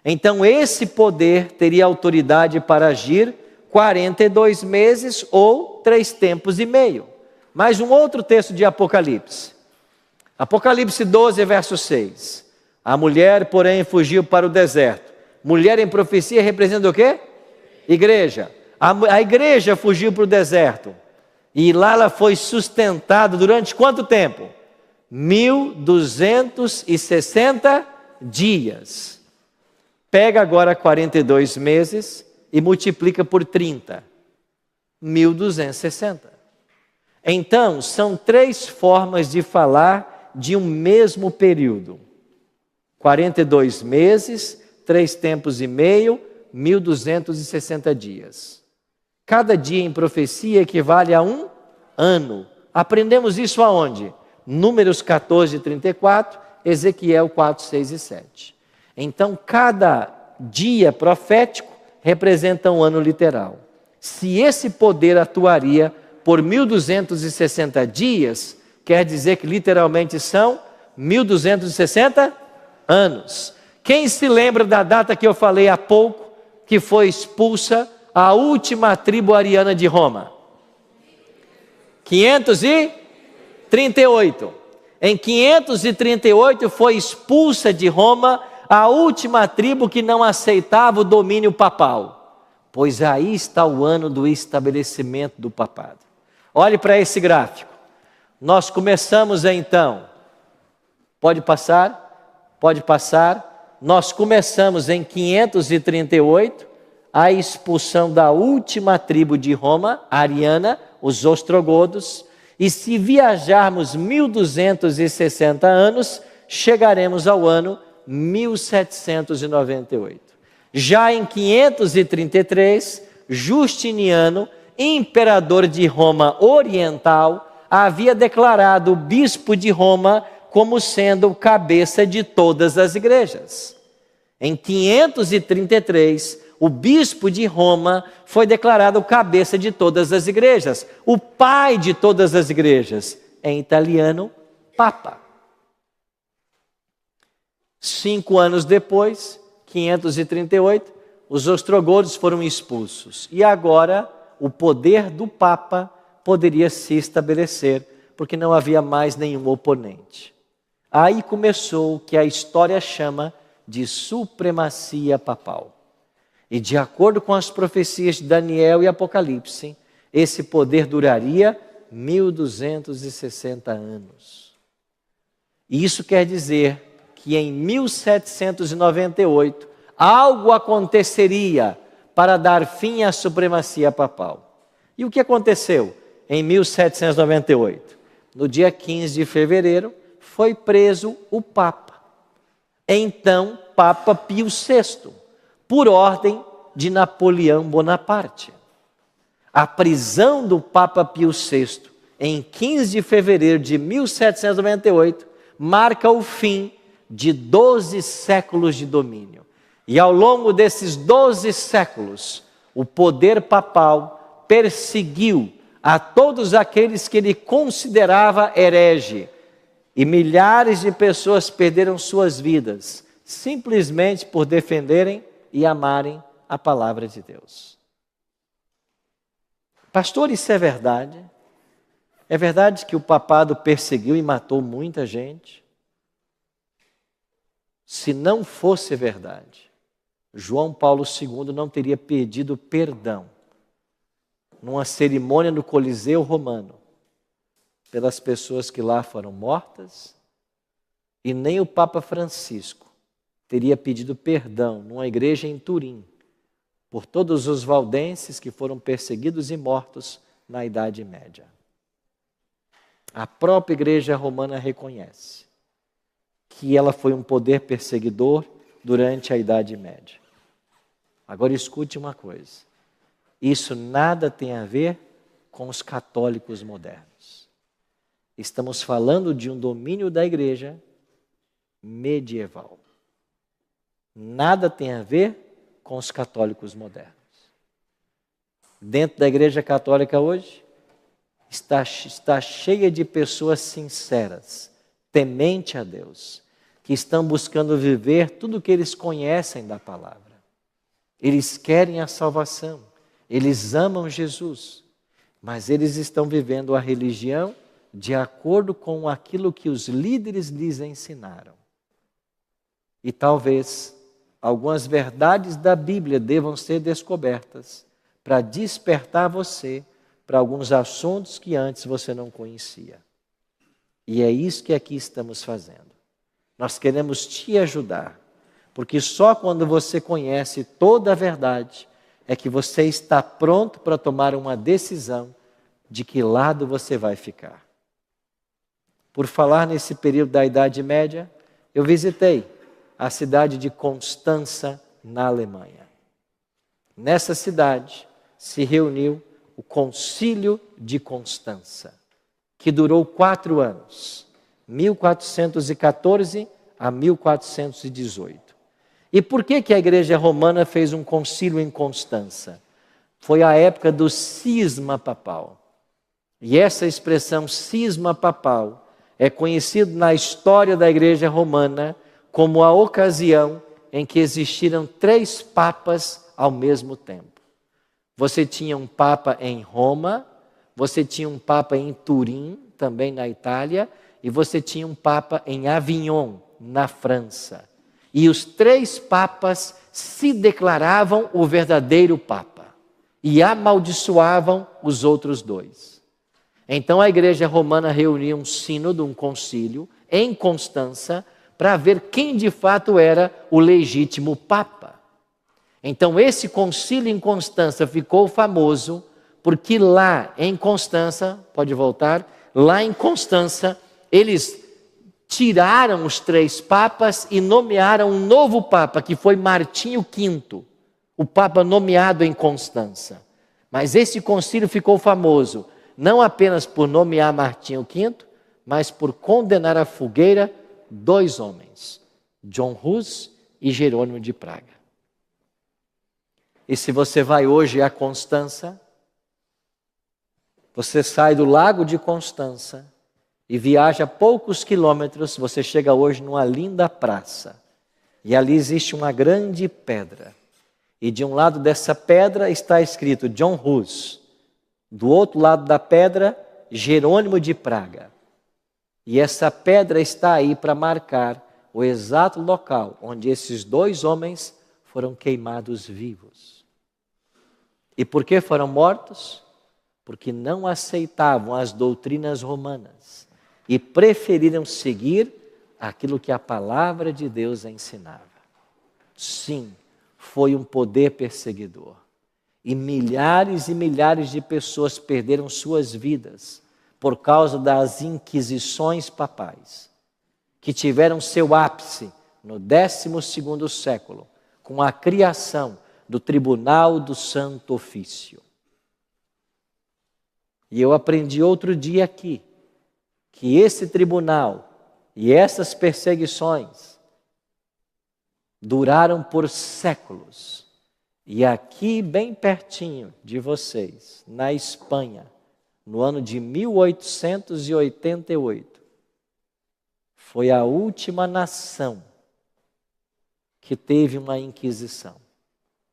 Então esse poder teria autoridade para agir 42 meses ou 3 tempos e meio. Mais um outro texto de Apocalipse. Apocalipse 12, verso 6. A mulher, porém, fugiu para o deserto. Mulher em profecia representa o quê? Igreja. A igreja fugiu para o deserto. E lá ela foi sustentada durante quanto tempo? 1260 dias. Pega agora 42 meses e multiplica por 30. 1260. Então, são 3 formas de falar de um mesmo período. 42 meses, 3 tempos e meio, 1260 dias. Cada dia em profecia equivale a um ano. Aprendemos isso aonde? Números 14, 34, Ezequiel 4, 6 e 7. Então, cada dia profético representa um ano literal. Se esse poder atuaria por 1260 dias, quer dizer que literalmente são 1260 anos. Quem se lembra da data que eu falei há pouco, que foi expulsa a última tribo ariana de Roma? 538. Em 538 foi expulsa de Roma a última tribo que não aceitava o domínio papal. Pois aí está o ano do estabelecimento do papado. Olhe para esse gráfico. Nós começamos então, pode passar? Pode passar. Nós começamos em 538, a expulsão da última tribo de Roma, ariana, os ostrogodos, e se viajarmos 1260 anos, chegaremos ao ano 1798. Já em 533, Justiniano, imperador de Roma Oriental, havia declarado o bispo de Roma como sendo o cabeça de todas as igrejas. Em 533, o bispo de Roma foi declarado o cabeça de todas as igrejas, o pai de todas as igrejas, em italiano, Papa. 5 anos depois, 538, os ostrogodos foram expulsos. E agora o poder do Papa poderia se estabelecer, porque não havia mais nenhum oponente. Aí começou o que a história chama de supremacia papal. E de acordo com as profecias de Daniel e Apocalipse, esse poder duraria 1260 anos. E isso quer dizer que em 1798, algo aconteceria para dar fim à supremacia papal. E o que aconteceu em 1798? No dia 15 de fevereiro, foi preso o Papa. Então, Papa Pio VI, por ordem de Napoleão Bonaparte. A prisão do Papa Pio VI, em 15 de fevereiro de 1798, marca o fim de 12 séculos de domínio. E ao longo desses 12 séculos, o poder papal perseguiu a todos aqueles que ele considerava herege. E milhares de pessoas perderam suas vidas, simplesmente por defenderem e amarem a palavra de Deus. Pastor, isso é verdade? É verdade que o papado perseguiu e matou muita gente? Se não fosse verdade, João Paulo II não teria pedido perdão numa cerimônia no Coliseu Romano pelas pessoas que lá foram mortas, e nem o Papa Francisco teria pedido perdão numa igreja em Turim por todos os valdenses que foram perseguidos e mortos na Idade Média. A própria igreja romana reconhece que ela foi um poder perseguidor durante a Idade Média. Agora escute uma coisa, isso nada tem a ver com os católicos modernos. Estamos falando de um domínio da igreja medieval. Nada tem a ver com os católicos modernos. Dentro da igreja católica hoje, está cheia de pessoas sinceras, temente a Deus, que estão buscando viver tudo o que eles conhecem da palavra. Eles querem a salvação, eles amam Jesus, mas eles estão vivendo a religião de acordo com aquilo que os líderes lhes ensinaram. E talvez algumas verdades da Bíblia devam ser descobertas para despertar você para alguns assuntos que antes você não conhecia. E é isso que aqui estamos fazendo. Nós queremos te ajudar, porque só quando você conhece toda a verdade é que você está pronto para tomar uma decisão de que lado você vai ficar. Por falar nesse período da Idade Média, eu visitei a cidade de Constança, na Alemanha. Nessa cidade se reuniu o Concílio de Constança, que durou 4 anos, 1414 a 1418. E por que a Igreja Romana fez um concílio em Constança? Foi a época do cisma papal. E essa expressão cisma papal é conhecido na história da Igreja Romana como a ocasião em que existiram 3 papas ao mesmo tempo. Você tinha um papa em Roma, você tinha um papa em Turim, também na Itália, e você tinha um papa em Avignon, na França. E os 3 papas se declaravam o verdadeiro papa e amaldiçoavam os outros 2. Então a Igreja Romana reuniu um sínodo, um concílio, em Constança, para ver quem de fato era o legítimo Papa. Então esse concílio em Constança ficou famoso, porque lá em Constança, pode voltar, lá em Constança, eles tiraram os 3 papas e nomearam um novo papa, que foi Martinho V, o papa nomeado em Constança. Mas esse concílio ficou famoso, não apenas por nomear Martinho V, mas por condenar à fogueira 2 homens, John Hus e Jerônimo de Praga. E se você vai hoje a Constança, você sai do Lago de Constança e viaja poucos quilômetros, você chega hoje numa linda praça. E ali existe uma grande pedra. E de um lado dessa pedra está escrito John Hus. Do outro lado da pedra, Jerônimo de Praga. E essa pedra está aí para marcar o exato local onde esses 2 homens foram queimados vivos. E por que foram mortos? Porque não aceitavam as doutrinas romanas e preferiram seguir aquilo que a palavra de Deus ensinava. Sim, foi um poder perseguidor. E milhares de pessoas perderam suas vidas por causa das inquisições papais, que tiveram seu ápice no 12º século, com a criação do Tribunal do Santo Ofício. E eu aprendi outro dia aqui, que esse tribunal e essas perseguições duraram por séculos. E aqui, bem pertinho de vocês, na Espanha, no ano de 1888, foi a última nação que teve uma inquisição,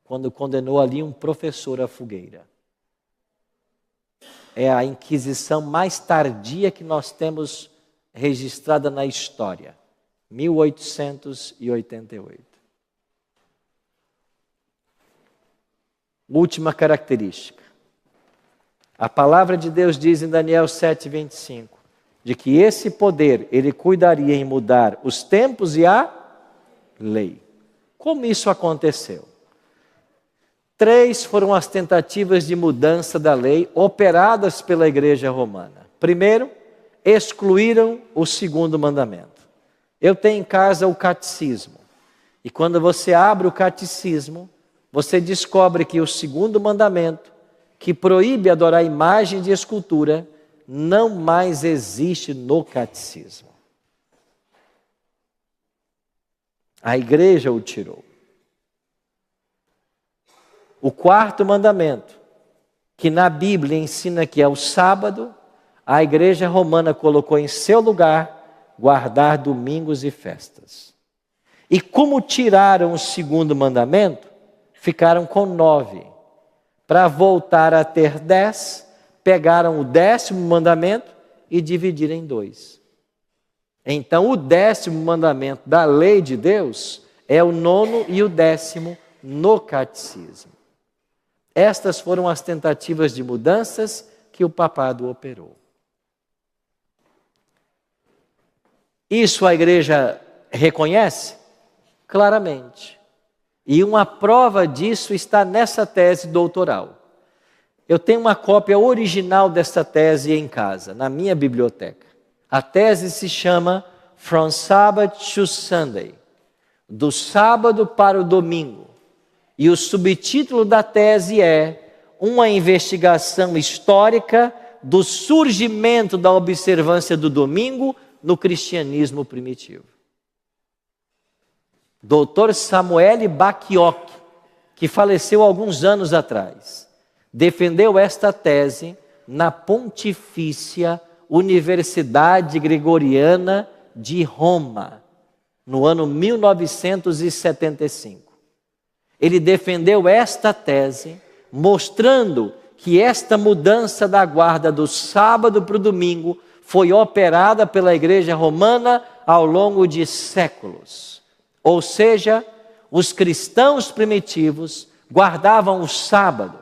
quando condenou ali um professor à fogueira. É a inquisição mais tardia que nós temos registrada na história, 1888. Última característica. A palavra de Deus diz em Daniel 7:25, de que esse poder, ele cuidaria em mudar os tempos e a lei. Como isso aconteceu? 3 foram as tentativas de mudança da lei operadas pela Igreja Romana. Primeiro, excluíram o 2º mandamento. Eu tenho em casa o catecismo. E quando você abre o catecismo, você descobre que o 2º mandamento, que proíbe adorar imagem de escultura, não mais existe no catecismo. A igreja o tirou. O 4º mandamento, que na Bíblia ensina que é o sábado, a igreja romana colocou em seu lugar guardar domingos e festas. E como tiraram o 2º mandamento, ficaram com 9. Para voltar a ter 10, pegaram o 10º mandamento e dividiram em 2. Então o 10º mandamento da lei de Deus é o 9º e o 10º no catecismo. Estas foram as tentativas de mudanças que o papado operou. Isso a igreja reconhece? Claramente. E uma prova disso está nessa tese doutoral. Eu tenho uma cópia original dessa tese em casa, na minha biblioteca. A tese se chama From Sabbath to Sunday, do sábado para o domingo. E o subtítulo da tese é uma investigação histórica do surgimento da observância do domingo no cristianismo primitivo. Dr. Samuel Bacchiocchi, que faleceu alguns anos atrás, defendeu esta tese na Pontifícia Universidade Gregoriana de Roma, no ano 1975. Ele defendeu esta tese, mostrando que esta mudança da guarda do sábado para o domingo foi operada pela Igreja Romana ao longo de séculos. Ou seja, os cristãos primitivos guardavam o sábado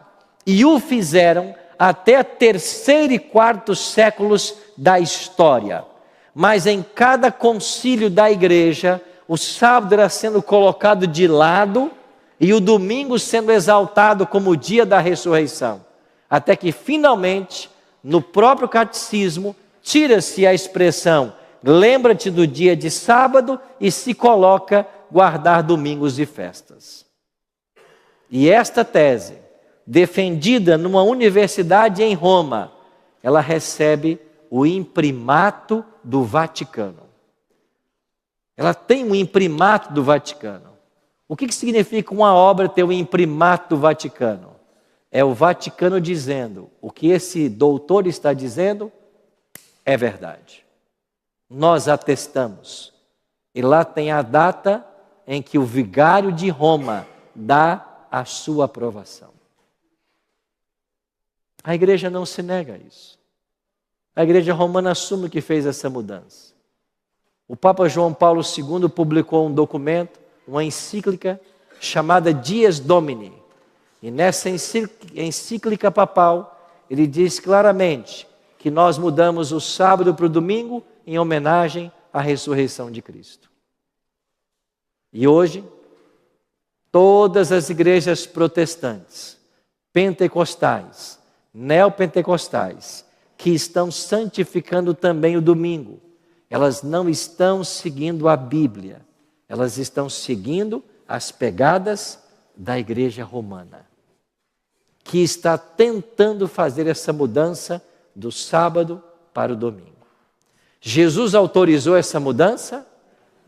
e o fizeram até 3º e 4º séculos da história. Mas em cada concílio da igreja, o sábado era sendo colocado de lado e o domingo sendo exaltado como o dia da ressurreição. Até que finalmente, no próprio catecismo, tira-se a expressão lembra-te do dia de sábado e se coloca guardar domingos e festas. E esta tese, defendida numa universidade em Roma, ela recebe o imprimato do Vaticano. Ela tem um imprimato do Vaticano. O que significa uma obra ter um imprimato do Vaticano? É o Vaticano dizendo, o que esse doutor está dizendo é verdade. Nós atestamos. E lá tem a data em que o vigário de Roma dá a sua aprovação. A igreja não se nega a isso. A igreja romana assume que fez essa mudança. O Papa João Paulo II publicou um documento, uma encíclica chamada Dies Domini. E nessa encíclica papal, ele diz claramente que nós mudamos o sábado para o domingo em homenagem à ressurreição de Cristo. E hoje, todas as igrejas protestantes, pentecostais, neopentecostais, que estão santificando também o domingo, elas não estão seguindo a Bíblia, elas estão seguindo as pegadas da igreja romana, que está tentando fazer essa mudança do sábado para o domingo. Jesus autorizou essa mudança?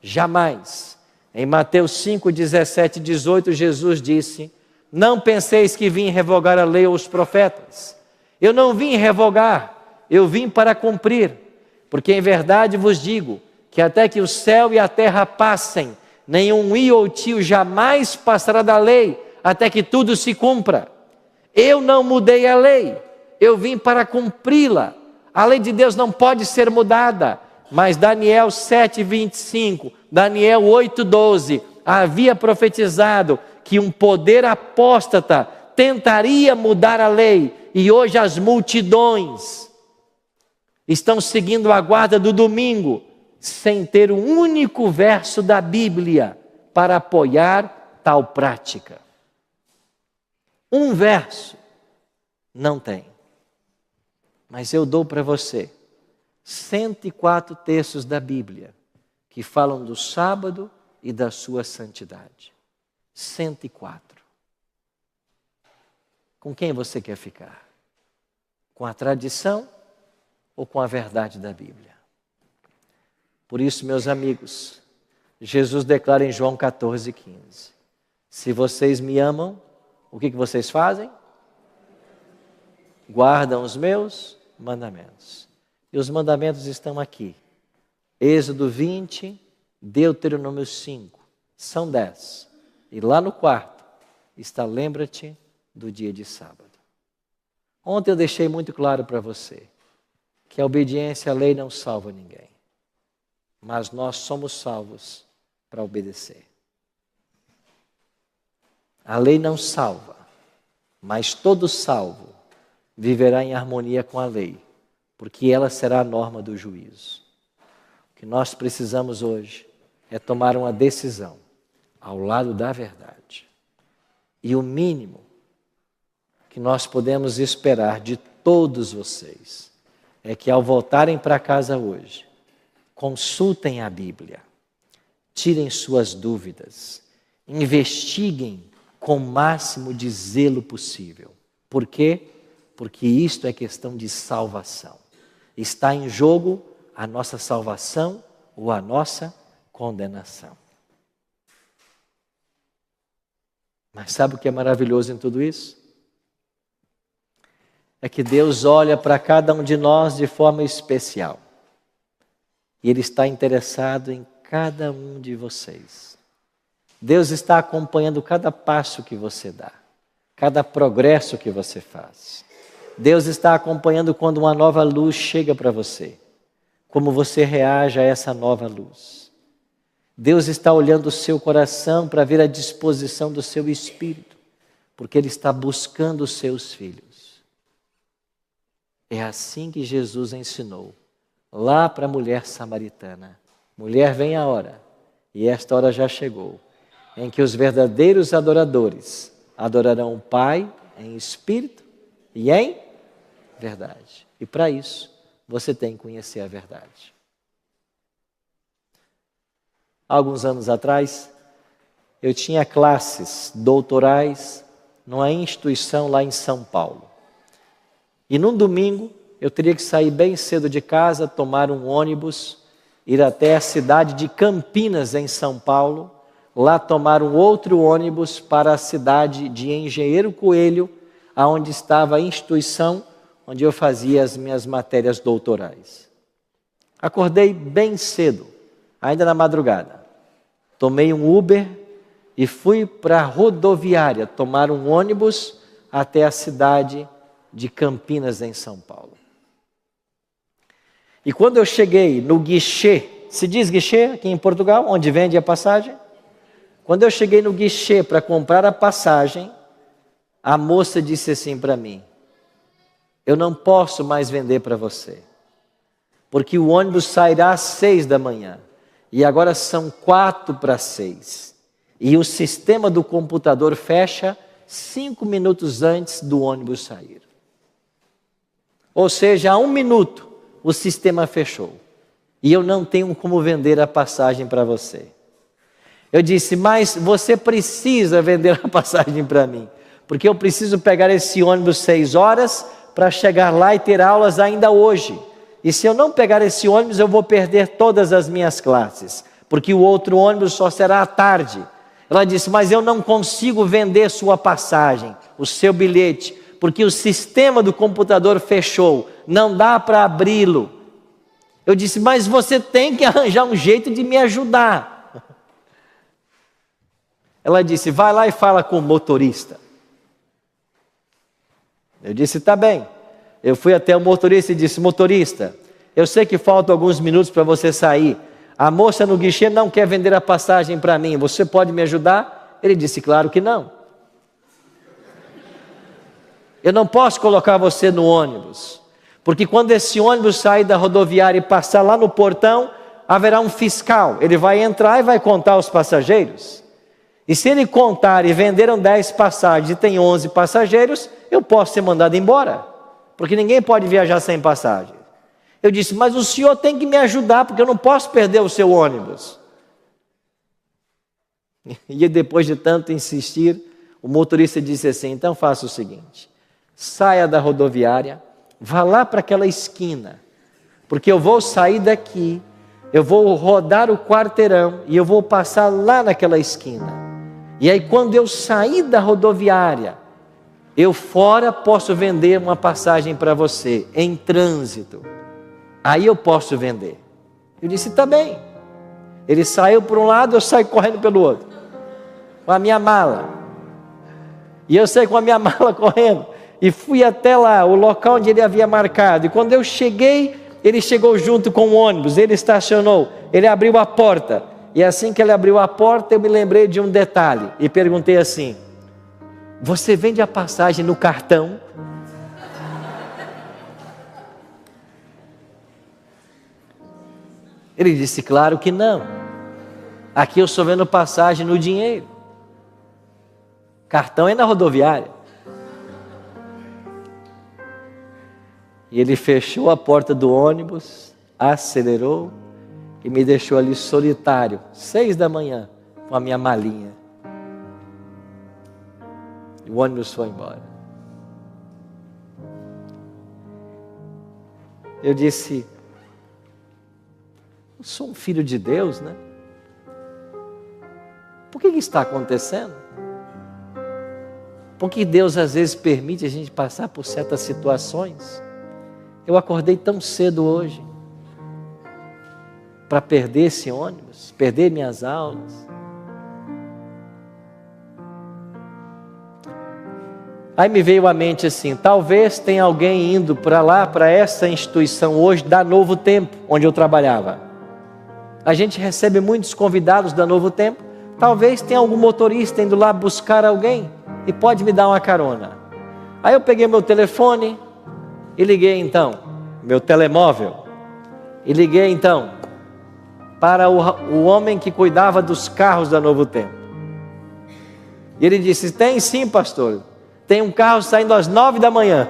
Jamais. Em Mateus 5, 17 e 18, Jesus disse: não penseis que vim revogar a lei ou os profetas. Eu não vim revogar, eu vim para cumprir. Porque em verdade vos digo que até que o céu e a terra passem, nenhum i ou tio jamais passará da lei, até que tudo se cumpra. Eu não mudei a lei, eu vim para cumpri-la. A lei de Deus não pode ser mudada. Mas Daniel 7:25, Daniel 8:12, havia profetizado que um poder apóstata tentaria mudar a lei. E hoje as multidões estão seguindo a guarda do domingo, sem ter um único verso da Bíblia para apoiar tal prática. Um verso não tem. Mas eu dou para você 104 textos da Bíblia que falam do sábado e da sua santidade. 104. Com quem você quer ficar? Com a tradição ou com a verdade da Bíblia? Por isso, meus amigos, Jesus declara em João 14:15: se vocês me amam, o que vocês fazem? Guardam os meus mandamentos. E os mandamentos estão aqui. Êxodo 20, Deuteronômio 5. São 10. E lá no quarto está: lembra-te do dia de sábado. Ontem eu deixei muito claro para você que a obediência à lei não salva ninguém. Mas nós somos salvos para obedecer. A lei não salva, mas todo salvo viverá em harmonia com a lei, porque ela será a norma do juízo. O que nós precisamos hoje é tomar uma decisão ao lado da verdade. E o mínimo que nós podemos esperar de todos vocês é que, ao voltarem para casa hoje, consultem a Bíblia, tirem suas dúvidas, investiguem com o máximo de zelo possível. Por quê? Porque isto é questão de salvação. Está em jogo a nossa salvação ou a nossa condenação. Mas sabe o que é maravilhoso em tudo isso? É que Deus olha para cada um de nós de forma especial. E Ele está interessado em cada um de vocês. Deus está acompanhando cada passo que você dá, cada progresso que você faz. Deus está acompanhando quando uma nova luz chega para você, como você reage a essa nova luz. Deus está olhando o seu coração para ver a disposição do seu espírito, porque Ele está buscando os seus filhos. É assim que Jesus ensinou lá para a mulher samaritana: mulher, vem a hora, e esta hora já chegou, em que os verdadeiros adoradores adorarão o Pai em espírito e em verdade. E para isso, você tem que conhecer a verdade. Alguns anos atrás, eu tinha classes doutorais numa instituição lá em São Paulo. E num domingo, eu teria que sair bem cedo de casa, tomar um ônibus, ir até a cidade de Campinas, em São Paulo, lá tomar um outro ônibus para a cidade de Engenheiro Coelho, aonde estava a instituição onde eu fazia as minhas matérias doutorais. Acordei bem cedo, ainda na madrugada. Tomei um Uber e fui para a rodoviária tomar um ônibus até a cidade de Campinas, em São Paulo. E quando eu cheguei no guichê, se diz guichê aqui em Portugal, onde vende a passagem? Quando eu cheguei no guichê para comprar a passagem, a moça disse assim para mim: eu não posso mais vender para você, porque o ônibus sairá às 6 da manhã, e agora são 4:45, e o sistema do computador fecha 5 minutos antes do ônibus sair. Ou seja, há 1 minuto o sistema fechou, e eu não tenho como vender a passagem para você. Eu disse: mas você precisa vender a passagem para mim, porque eu preciso pegar esse ônibus 6 horas para chegar lá e ter aulas ainda hoje. E se eu não pegar esse ônibus, eu vou perder todas as minhas classes, porque o outro ônibus só será à tarde. Ela disse: mas eu não consigo vender sua passagem, o seu bilhete, porque o sistema do computador fechou, não dá para abri-lo. Eu disse: mas você tem que arranjar um jeito de me ajudar. Ela disse: vai lá e fala com o motorista. Eu disse: tá bem. Eu fui até o motorista e disse: motorista, eu sei que faltam alguns minutos para você sair. A moça no guichê não quer vender a passagem para mim, você pode me ajudar? Ele disse: claro que não. Eu não posso colocar você no ônibus, porque quando esse ônibus sair da rodoviária e passar lá no portão, haverá um fiscal. Ele vai entrar e vai contar os passageiros. E se ele contar e venderam 10 passagens e tem 11 passageiros, eu posso ser mandado embora, porque ninguém pode viajar sem passagem. Eu disse: mas o senhor tem que me ajudar, porque eu não posso perder o seu ônibus. E depois de tanto insistir, o motorista disse assim: então faça o seguinte, saia da rodoviária, vá lá para aquela esquina, porque eu vou sair daqui, eu vou rodar o quarteirão e eu vou passar lá naquela esquina. E aí quando eu sair da rodoviária, eu fora posso vender uma passagem para você, em trânsito. Aí eu posso vender. Eu disse: tá bem. Ele saiu por um lado, eu saio correndo pelo outro, com a minha mala. E eu saí com a minha mala correndo, e fui até lá, o local onde ele havia marcado. E quando eu cheguei, ele chegou junto com o ônibus, ele estacionou, ele abriu a porta. E assim que ele abriu a porta, eu me lembrei de um detalhe, e perguntei assim: você vende a passagem no cartão? Ele disse: claro que não. Aqui eu só vendo passagem no dinheiro. Cartão é na rodoviária. E ele fechou a porta do ônibus, acelerou e me deixou ali solitário, 6 da manhã, com a minha malinha. E o ônibus foi embora. Eu disse: eu sou um filho de Deus, né? Por que está acontecendo? Por que Deus às vezes permite a gente passar por certas situações? Eu acordei tão cedo hoje para perder esse ônibus, perder minhas aulas. Aí me veio à mente assim: talvez tenha alguém indo para lá, para essa instituição hoje da Novo Tempo, onde eu trabalhava. A gente recebe muitos convidados da Novo Tempo. Talvez tenha algum motorista indo lá buscar alguém e pode me dar uma carona. Aí eu peguei meu telefone e liguei então, meu telemóvel, e liguei então para o homem que cuidava dos carros da Novo Tempo. E ele disse: tem sim, pastor, tem um carro saindo às 9 da manhã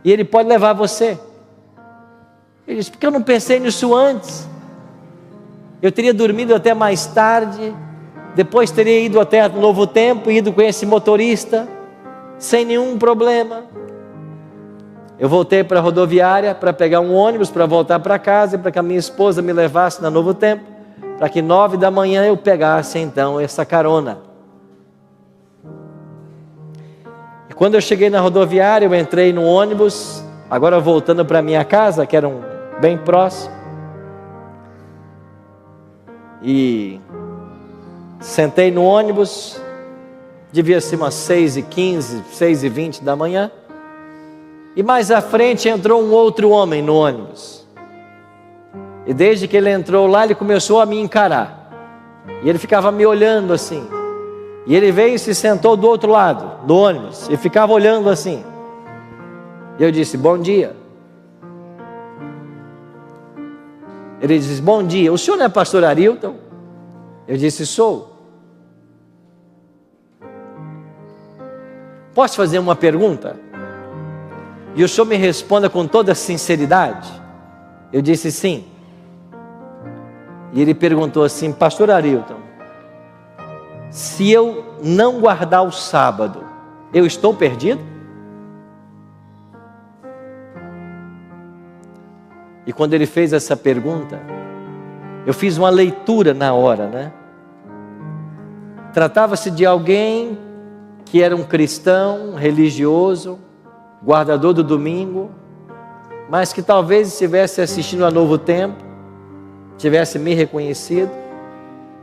e ele pode levar você. Ele disse: porque eu não pensei nisso antes? Eu teria dormido até mais tarde, depois teria ido até o Novo Tempo, ido com esse motorista, sem nenhum problema. Eu voltei para a rodoviária para pegar um ônibus para voltar para casa e para que a minha esposa me levasse na Novo Tempo, para que 9 da manhã eu pegasse então essa carona. E quando eu cheguei na rodoviária, eu entrei no ônibus, agora voltando para minha casa, que era bem próximo, e sentei no ônibus, devia ser umas 6h15, 6h20 da manhã, e mais à frente entrou um outro homem no ônibus. E desde que ele entrou lá, ele começou a me encarar. E ele ficava me olhando assim. E ele veio e se sentou do outro lado do ônibus e ficava olhando assim. E eu disse, bom dia. Ele disse, bom dia, o senhor não é pastor Arilton? Eu disse, sou. Posso fazer uma pergunta? E o senhor me responda com toda sinceridade? Eu disse sim. E ele perguntou assim, pastor Arilton, se eu não guardar o sábado, eu estou perdido? E quando ele fez essa pergunta, eu fiz uma leitura na hora, né? Tratava-se de alguém que era um cristão, religioso, guardador do domingo, mas que talvez estivesse assistindo a Novo Tempo, tivesse me reconhecido,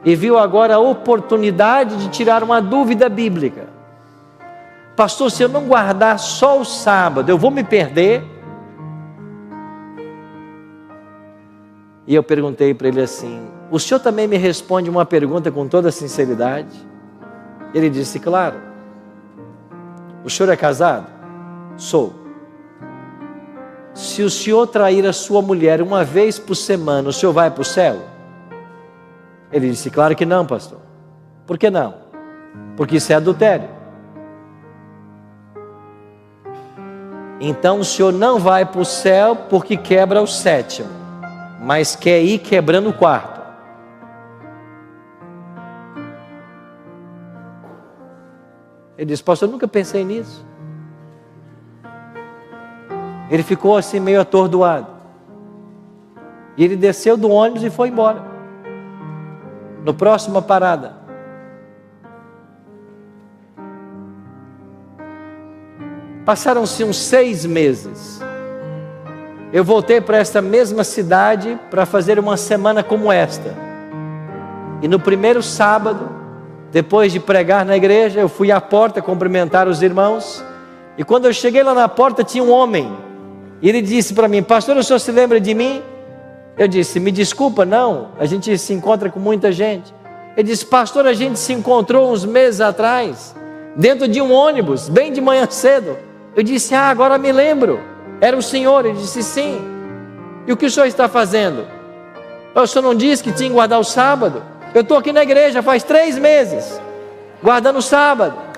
e viu agora a oportunidade de tirar uma dúvida bíblica. Pastor, se eu não guardar só o sábado, eu vou me perder? E eu perguntei para ele assim, o senhor também me responde uma pergunta com toda sinceridade? Ele disse, claro. O senhor é casado? Sou. Se o senhor trair a sua mulher uma vez por semana, o senhor vai para o céu? Ele disse, claro que não, pastor. Por que não? Porque isso é adultério. Então o senhor não vai para o céu porque quebra o sétimo, mas quer ir quebrando o quarto. Ele disse, pastor, eu nunca pensei nisso. Ele ficou assim meio atordoado. E ele desceu do ônibus e foi embora. No próxima parada. Passaram-se uns 6 meses. Eu voltei para esta mesma cidade para fazer uma semana como esta. E no primeiro sábado, depois de pregar na igreja, eu fui à porta cumprimentar os irmãos. E quando eu cheguei lá na porta, tinha um homem. E ele disse para mim, pastor, o senhor se lembra de mim? Eu disse, me desculpa, não, a gente se encontra com muita gente. Ele disse, pastor, a gente se encontrou uns meses atrás, dentro de um ônibus, bem de manhã cedo. Eu disse, agora me lembro, era o senhor. Ele disse, sim. E o que o senhor está fazendo? O senhor não disse que tinha que guardar o sábado? Eu estou aqui na igreja faz 3 meses, guardando o sábado.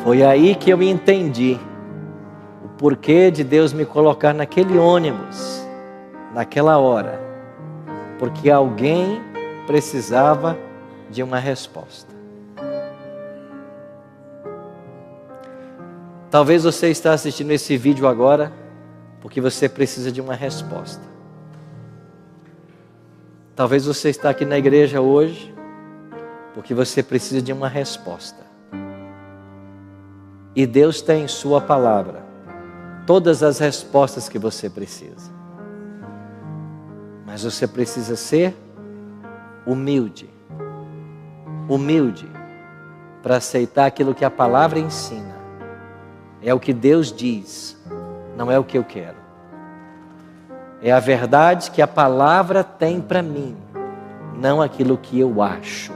Foi aí que eu entendi o porquê de Deus me colocar naquele ônibus, naquela hora. Porque alguém precisava de uma resposta. Talvez você está assistindo esse vídeo agora porque você precisa de uma resposta. Talvez você está aqui na igreja hoje porque você precisa de uma resposta. E Deus tem em sua palavra todas as respostas que você precisa. Mas você precisa ser humilde. Humilde para aceitar aquilo que a palavra ensina. É o que Deus diz, não é o que eu quero. É a verdade que a palavra tem para mim, não aquilo que eu acho.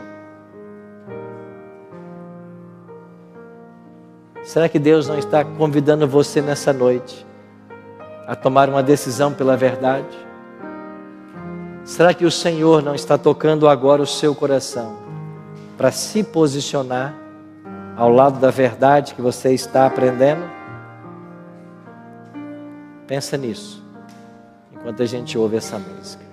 Será que Deus não está convidando você nessa noite a tomar uma decisão pela verdade? Será que o Senhor não está tocando agora o seu coração para se posicionar ao lado da verdade que você está aprendendo? Pensa nisso, enquanto a gente ouve essa música.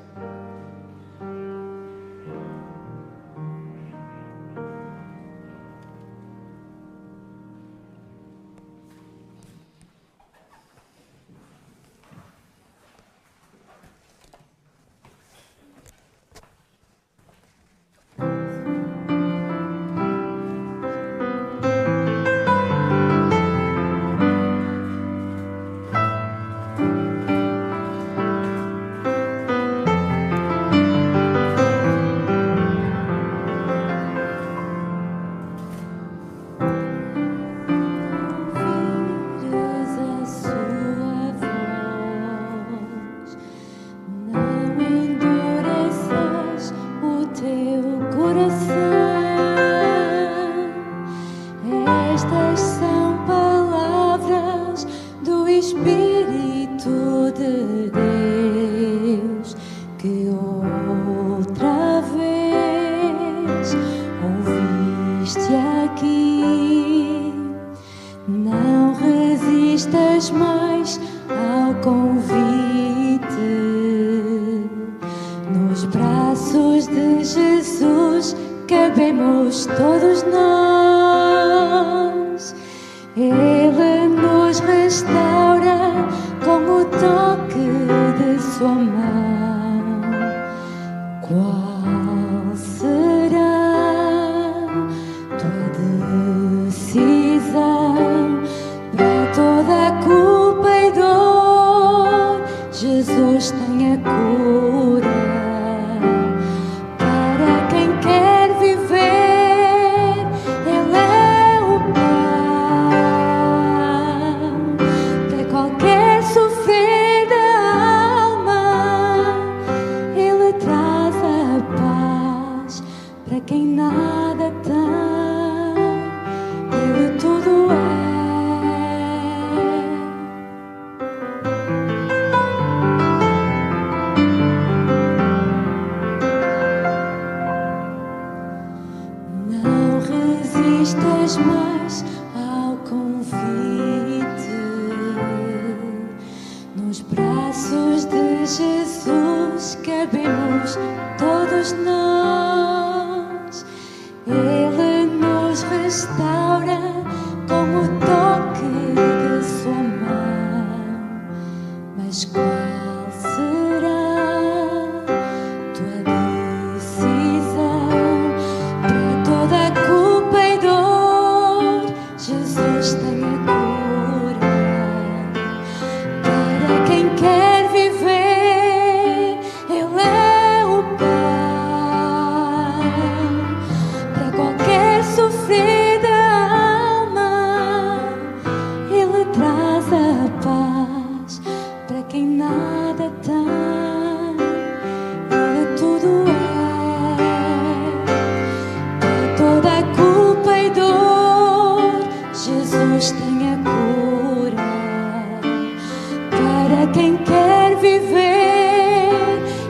de Deus que outra vez ouviste aqui. Não resistas mais ao convite. Nos braços de Jesus cabemos todos nós. Ele nos restaura com o toque de sua mão. Qual será tua decisão? Para toda a culpa e dor, Jesus tem a cura. Para quem quer viver, Ele é o pão. Para qualquer sofrer da alma, Ele traz a paz. Para quem nada tem, Ele tudo é. Não resistas mais ao convite. Nos braços de Jesus cabemos todos nós. Ele nos restaura com o toque de sua mão. Mas qual será tua decisão? Para toda a culpa e dor, Jesus tem a cura. Para quem quer viver, Ele é o pão. Para qualquer sofrer da alma, Ele traz a paz. Para quem nada tem, Ele tudo é. Para toda a culpa e dor, Jesus tem a cura. Para quem quer viver,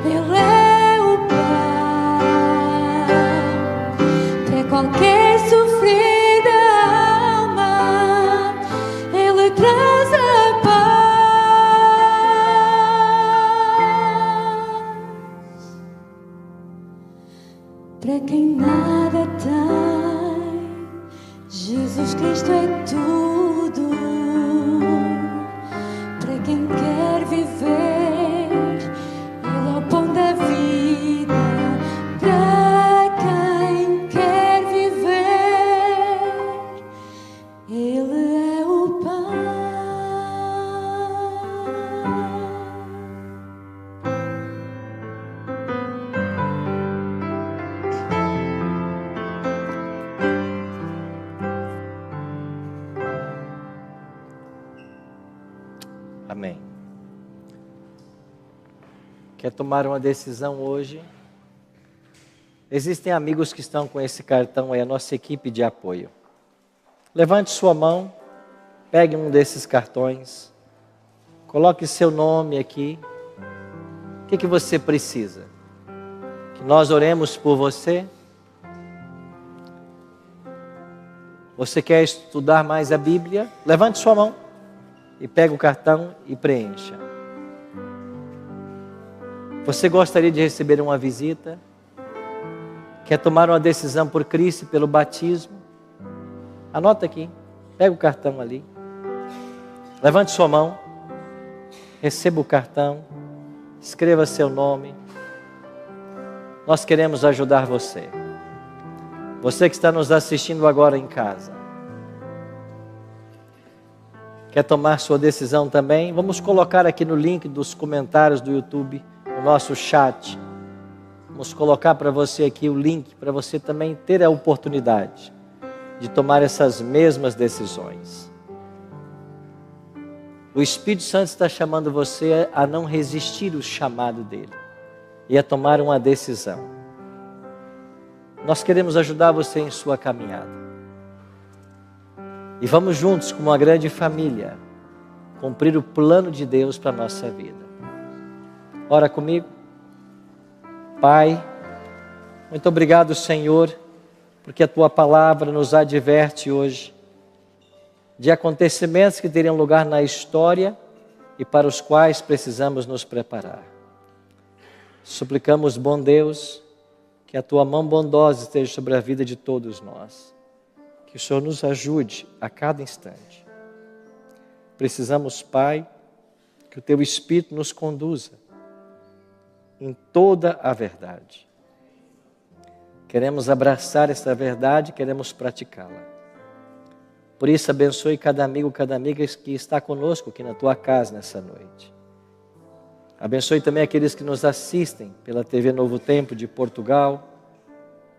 Ele é o pão. Para qualquer sofrer da alma, Ele traz a paz. Para quem nada tem, Jesus Cristo é tudo. Para quem quer viver, Ele é o pão da vida. Para quem quer viver, Ele é o pão. Amém. Quer tomar uma decisão hoje? Existem amigos que estão com esse cartão aí, a nossa equipe de apoio. Levante sua mão, pegue um desses cartões, coloque seu nome aqui. O que você precisa? Que nós oremos por você? Você quer estudar mais a Bíblia? Levante sua mão e pega o cartão e preencha. Você gostaria de receber uma visita? Quer tomar uma decisão por Cristo e pelo batismo? Anota aqui, pega o cartão ali. Levante sua mão, receba o cartão, escreva seu nome. Nós queremos ajudar você. Você que está nos assistindo agora em casa. Quer tomar sua decisão também? Vamos colocar aqui no link dos comentários do YouTube, no nosso chat. Vamos colocar para você aqui o link, para você também ter a oportunidade de tomar essas mesmas decisões. O Espírito Santo está chamando você a não resistir ao chamado dele e a tomar uma decisão. Nós queremos ajudar você em sua caminhada. E vamos juntos, como uma grande família, cumprir o plano de Deus para a nossa vida. Ora comigo. Pai, muito obrigado, Senhor, porque a Tua palavra nos adverte hoje de acontecimentos que teriam lugar na história e para os quais precisamos nos preparar. Suplicamos, bom Deus, que a Tua mão bondosa esteja sobre a vida de todos nós. Que o Senhor nos ajude a cada instante. Precisamos, Pai, que o Teu Espírito nos conduza em toda a verdade. Queremos abraçar essa verdade, queremos praticá-la. Por isso, abençoe cada amigo, cada amiga que está conosco aqui na Tua casa nessa noite. Abençoe também aqueles que nos assistem pela TV Novo Tempo de Portugal,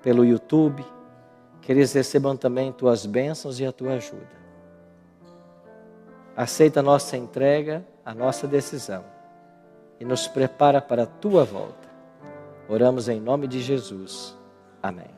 pelo YouTube. Que eles recebam também Tuas bênçãos e a Tua ajuda. Aceita a nossa entrega, a nossa decisão e nos prepara para a Tua volta. Oramos em nome de Jesus. Amém.